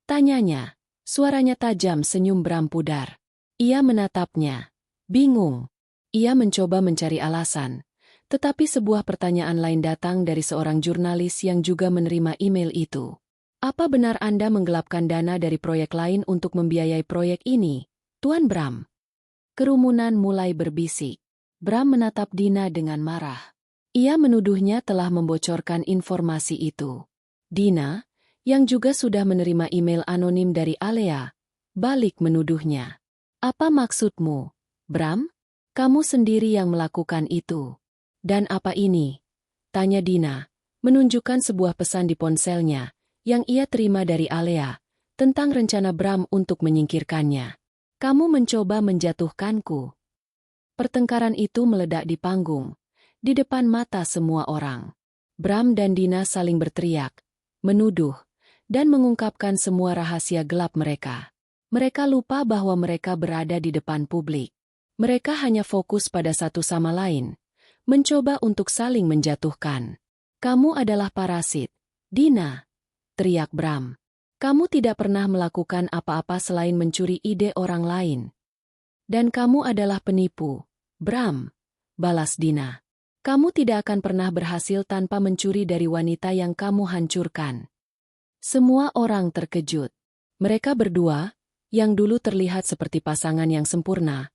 Tanyanya. Suaranya tajam, senyum Bram pudar. Ia menatapnya. Bingung. Ia mencoba mencari alasan, tetapi sebuah pertanyaan lain datang dari seorang jurnalis yang juga menerima email itu. Apa benar Anda menggelapkan dana dari proyek lain untuk membiayai proyek ini, Tuan Bram? Kerumunan mulai berbisik. Bram menatap Dina dengan marah. Ia menuduhnya telah membocorkan informasi itu. Dina, yang juga sudah menerima email anonim dari Alea, balik menuduhnya. Apa maksudmu, Bram? Kamu sendiri yang melakukan itu. Dan apa ini? Tanya Dina, menunjukkan sebuah pesan di ponselnya, yang ia terima dari Alea, tentang rencana Bram untuk menyingkirkannya. Kamu mencoba menjatuhkanku. Pertengkaran itu meledak di panggung, di depan mata semua orang. Bram dan Dina saling berteriak, menuduh, dan mengungkapkan semua rahasia gelap mereka. Mereka lupa bahwa mereka berada di depan publik. Mereka hanya fokus pada satu sama lain, mencoba untuk saling menjatuhkan. Kamu adalah parasit, Dina, teriak Bram. Kamu tidak pernah melakukan apa-apa selain mencuri ide orang lain. Dan kamu adalah penipu, Bram, balas Dina. Kamu tidak akan pernah berhasil tanpa mencuri dari wanita yang kamu hancurkan. Semua orang terkejut. Mereka berdua, yang dulu terlihat seperti pasangan yang sempurna,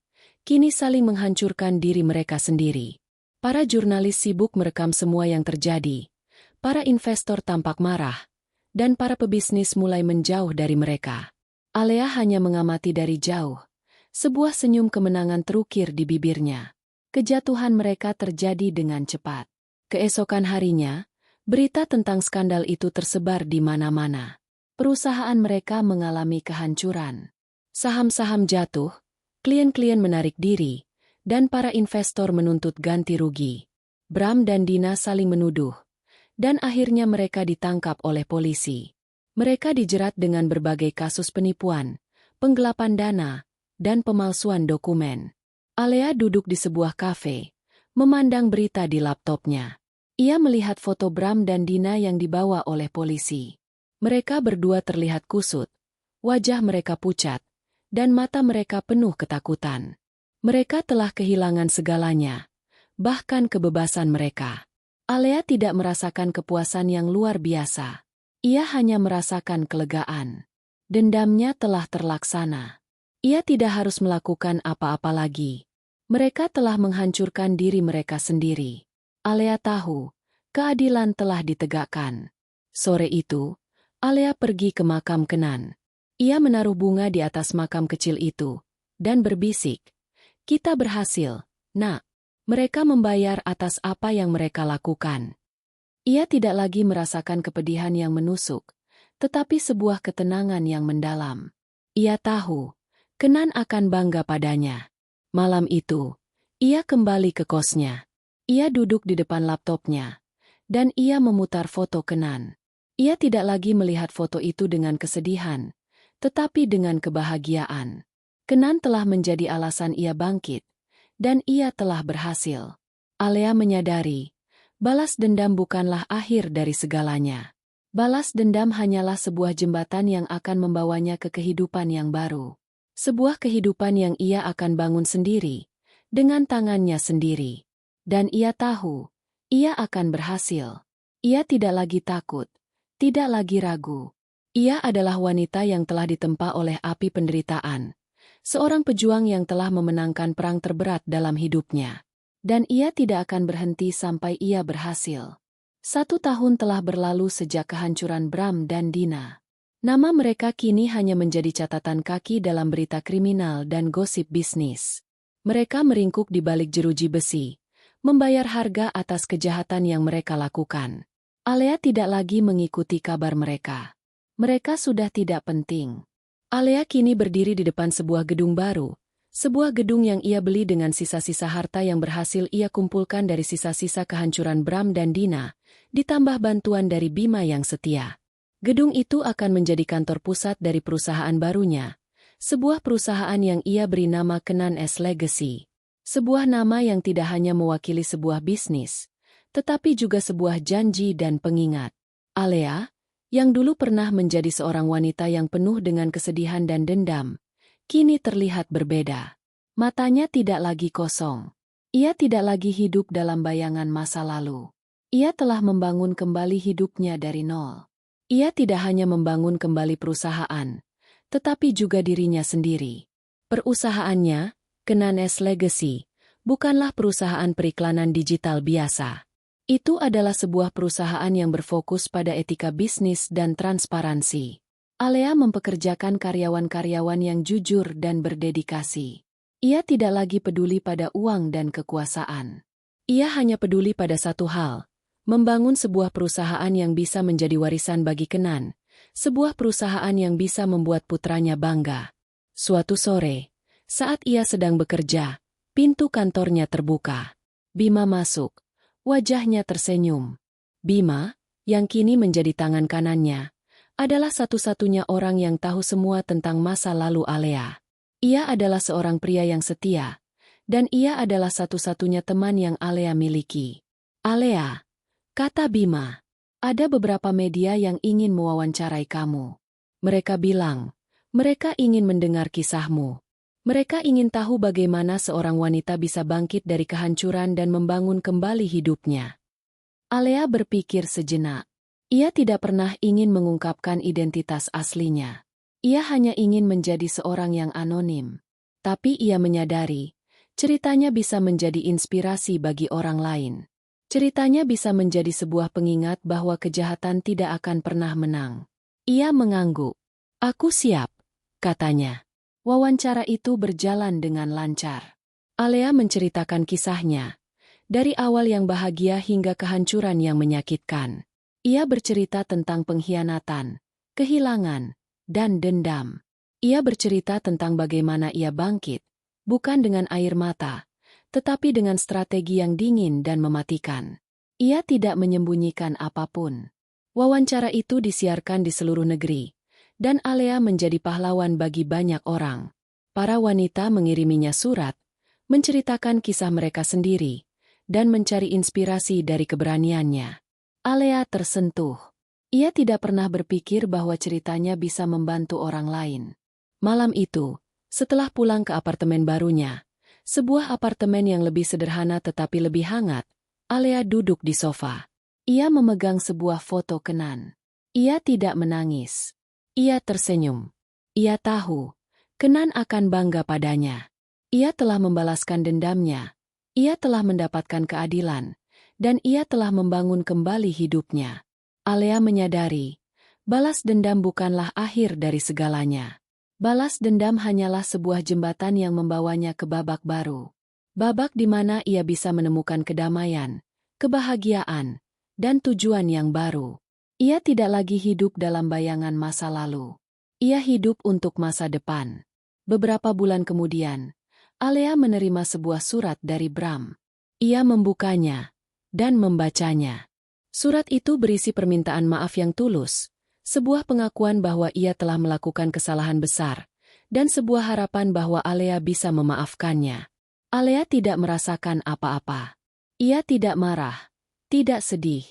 kini saling menghancurkan diri mereka sendiri. Para jurnalis sibuk merekam semua yang terjadi. Para investor tampak marah, dan para pebisnis mulai menjauh dari mereka. Alea hanya mengamati dari jauh. Sebuah senyum kemenangan terukir di bibirnya. Kejatuhan mereka terjadi dengan cepat. Keesokan harinya, berita tentang skandal itu tersebar di mana-mana. Perusahaan mereka mengalami kehancuran. Saham-saham jatuh, klien-klien menarik diri, dan para investor menuntut ganti rugi. Bram dan Dina saling menuduh, dan akhirnya mereka ditangkap oleh polisi. Mereka dijerat dengan berbagai kasus penipuan, penggelapan dana, dan pemalsuan dokumen. Alea duduk di sebuah kafe, memandang berita di laptopnya. Ia melihat foto Bram dan Dina yang dibawa oleh polisi. Mereka berdua terlihat kusut, wajah mereka pucat, dan mata mereka penuh ketakutan. Mereka telah kehilangan segalanya, bahkan kebebasan mereka. Alea tidak merasakan kepuasan yang luar biasa. Ia hanya merasakan kelegaan. Dendamnya telah terlaksana. Ia tidak harus melakukan apa-apa lagi. Mereka telah menghancurkan diri mereka sendiri. Alea tahu, keadilan telah ditegakkan. Sore itu, Alea pergi ke makam Kenan. Ia menaruh bunga di atas makam kecil itu, dan berbisik, "Kita berhasil, Nak. Mereka membayar atas apa yang mereka lakukan." Ia tidak lagi merasakan kepedihan yang menusuk, tetapi sebuah ketenangan yang mendalam. Ia tahu, Kenan akan bangga padanya. Malam itu, ia kembali ke kosnya. Ia duduk di depan laptopnya, dan ia memutar foto Kenan. Ia tidak lagi melihat foto itu dengan kesedihan, tetapi dengan kebahagiaan. Kenan telah menjadi alasan ia bangkit, dan ia telah berhasil. Alea menyadari, balas dendam bukanlah akhir dari segalanya. Balas dendam hanyalah sebuah jembatan yang akan membawanya ke kehidupan yang baru. Sebuah kehidupan yang ia akan bangun sendiri, dengan tangannya sendiri. Dan ia tahu, ia akan berhasil. Ia tidak lagi takut, tidak lagi ragu. Ia adalah wanita yang telah ditempa oleh api penderitaan. Seorang pejuang yang telah memenangkan perang terberat dalam hidupnya. Dan ia tidak akan berhenti sampai ia berhasil. 1 tahun telah berlalu sejak kehancuran Bram dan Dina. Nama mereka kini hanya menjadi catatan kaki dalam berita kriminal dan gosip bisnis. Mereka meringkuk di balik jeruji besi, membayar harga atas kejahatan yang mereka lakukan. Alea tidak lagi mengikuti kabar mereka. Mereka sudah tidak penting. Alea kini berdiri di depan sebuah gedung baru, sebuah gedung yang ia beli dengan sisa-sisa harta yang berhasil ia kumpulkan dari sisa-sisa kehancuran Bram dan Dina, ditambah bantuan dari Bima yang setia. Gedung itu akan menjadi kantor pusat dari perusahaan barunya, sebuah perusahaan yang ia beri nama Kenan S Legacy. Sebuah nama yang tidak hanya mewakili sebuah bisnis, tetapi juga sebuah janji dan pengingat. Alea, yang dulu pernah menjadi seorang wanita yang penuh dengan kesedihan dan dendam, kini terlihat berbeda. Matanya tidak lagi kosong. Ia tidak lagi hidup dalam bayangan masa lalu. Ia telah membangun kembali hidupnya dari nol. Ia tidak hanya membangun kembali perusahaan, tetapi juga dirinya sendiri. Perusahaannya, Kenan S Legacy, bukanlah perusahaan periklanan digital biasa. Itu adalah sebuah perusahaan yang berfokus pada etika bisnis dan transparansi. Alea mempekerjakan karyawan-karyawan yang jujur dan berdedikasi. Ia tidak lagi peduli pada uang dan kekuasaan. Ia hanya peduli pada satu hal, membangun sebuah perusahaan yang bisa menjadi warisan bagi Kenan, sebuah perusahaan yang bisa membuat putranya bangga. Suatu sore, saat ia sedang bekerja, pintu kantornya terbuka. Bima masuk, wajahnya tersenyum. Bima, yang kini menjadi tangan kanannya, adalah satu-satunya orang yang tahu semua tentang masa lalu Alea. Ia adalah seorang pria yang setia, dan ia adalah satu-satunya teman yang Alea miliki. Alea, kata Bima, ada beberapa media yang ingin mewawancarai kamu. Mereka bilang, mereka ingin mendengar kisahmu. Mereka ingin tahu bagaimana seorang wanita bisa bangkit dari kehancuran dan membangun kembali hidupnya. Alea berpikir sejenak. Ia tidak pernah ingin mengungkapkan identitas aslinya. Ia hanya ingin menjadi seorang yang anonim. Tapi ia menyadari, ceritanya bisa menjadi inspirasi bagi orang lain. Ceritanya bisa menjadi sebuah pengingat bahwa kejahatan tidak akan pernah menang. Ia mengangguk. Aku siap, katanya. Wawancara itu berjalan dengan lancar. Alea menceritakan kisahnya, dari awal yang bahagia hingga kehancuran yang menyakitkan. Ia bercerita tentang pengkhianatan, kehilangan, dan dendam. Ia bercerita tentang bagaimana ia bangkit, bukan dengan air mata, tetapi dengan strategi yang dingin dan mematikan. Ia tidak menyembunyikan apapun. Wawancara itu disiarkan di seluruh negeri, dan Alea menjadi pahlawan bagi banyak orang. Para wanita mengiriminya surat, menceritakan kisah mereka sendiri, dan mencari inspirasi dari keberaniannya. Alea tersentuh. Ia tidak pernah berpikir bahwa ceritanya bisa membantu orang lain. Malam itu, setelah pulang ke apartemen barunya, sebuah apartemen yang lebih sederhana tetapi lebih hangat, Alea duduk di sofa. Ia memegang sebuah foto Kenan. Ia tidak menangis. Ia tersenyum. Ia tahu, Kenan akan bangga padanya. Ia telah membalaskan dendamnya. Ia telah mendapatkan keadilan. Dan ia telah membangun kembali hidupnya. Alea menyadari, balas dendam bukanlah akhir dari segalanya. Balas dendam hanyalah sebuah jembatan yang membawanya ke babak baru. Babak di mana ia bisa menemukan kedamaian, kebahagiaan, dan tujuan yang baru. Ia tidak lagi hidup dalam bayangan masa lalu. Ia hidup untuk masa depan. Beberapa bulan kemudian, Alea menerima sebuah surat dari Bram. Ia membukanya dan membacanya. Surat itu berisi permintaan maaf yang tulus, sebuah pengakuan bahwa ia telah melakukan kesalahan besar, dan sebuah harapan bahwa Alea bisa memaafkannya. Alea tidak merasakan apa-apa. Ia tidak marah, tidak sedih.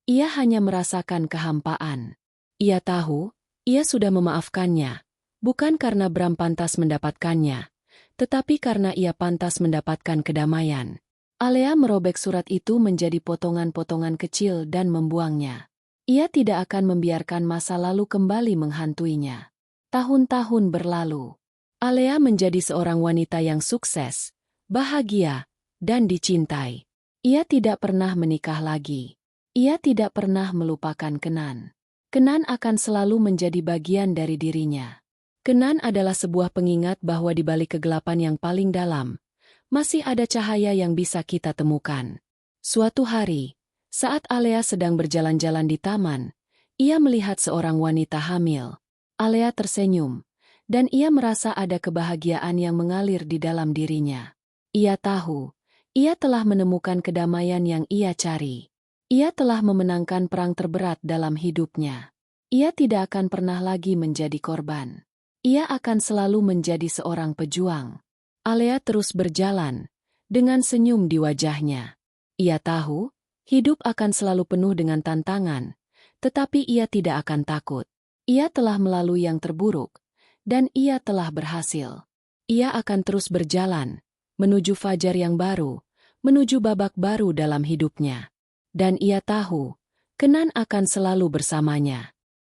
Ia hanya merasakan kehampaan. Ia tahu, ia sudah memaafkannya, bukan karena Bram pantas mendapatkannya, tetapi karena ia pantas mendapatkan kedamaian. Alea merobek surat itu menjadi potongan-potongan kecil dan membuangnya. Ia tidak akan membiarkan masa lalu kembali menghantuinya. Tahun-tahun berlalu. Alea menjadi seorang wanita yang sukses, bahagia, dan dicintai. Ia tidak pernah menikah lagi. Ia tidak pernah melupakan Kenan. Kenan akan selalu menjadi bagian dari dirinya. Kenan adalah sebuah pengingat bahwa di balik kegelapan yang paling dalam, masih ada cahaya yang bisa kita temukan. Suatu hari, saat Alea sedang berjalan-jalan di taman, ia melihat seorang wanita hamil. Alea tersenyum, dan ia merasa ada kebahagiaan yang mengalir di dalam dirinya. Ia tahu, ia telah menemukan kedamaian yang ia cari. Ia telah memenangkan perang terberat dalam hidupnya. Ia tidak akan pernah lagi menjadi korban. Ia akan selalu menjadi seorang pejuang. Alea terus berjalan, dengan senyum di wajahnya. Ia tahu, hidup akan selalu penuh dengan tantangan, tetapi ia tidak akan takut. Ia telah melalui yang terburuk, dan ia telah berhasil. Ia akan terus berjalan, menuju fajar yang baru, menuju babak baru dalam hidupnya. Dan ia tahu, Kenan akan selalu bersamanya.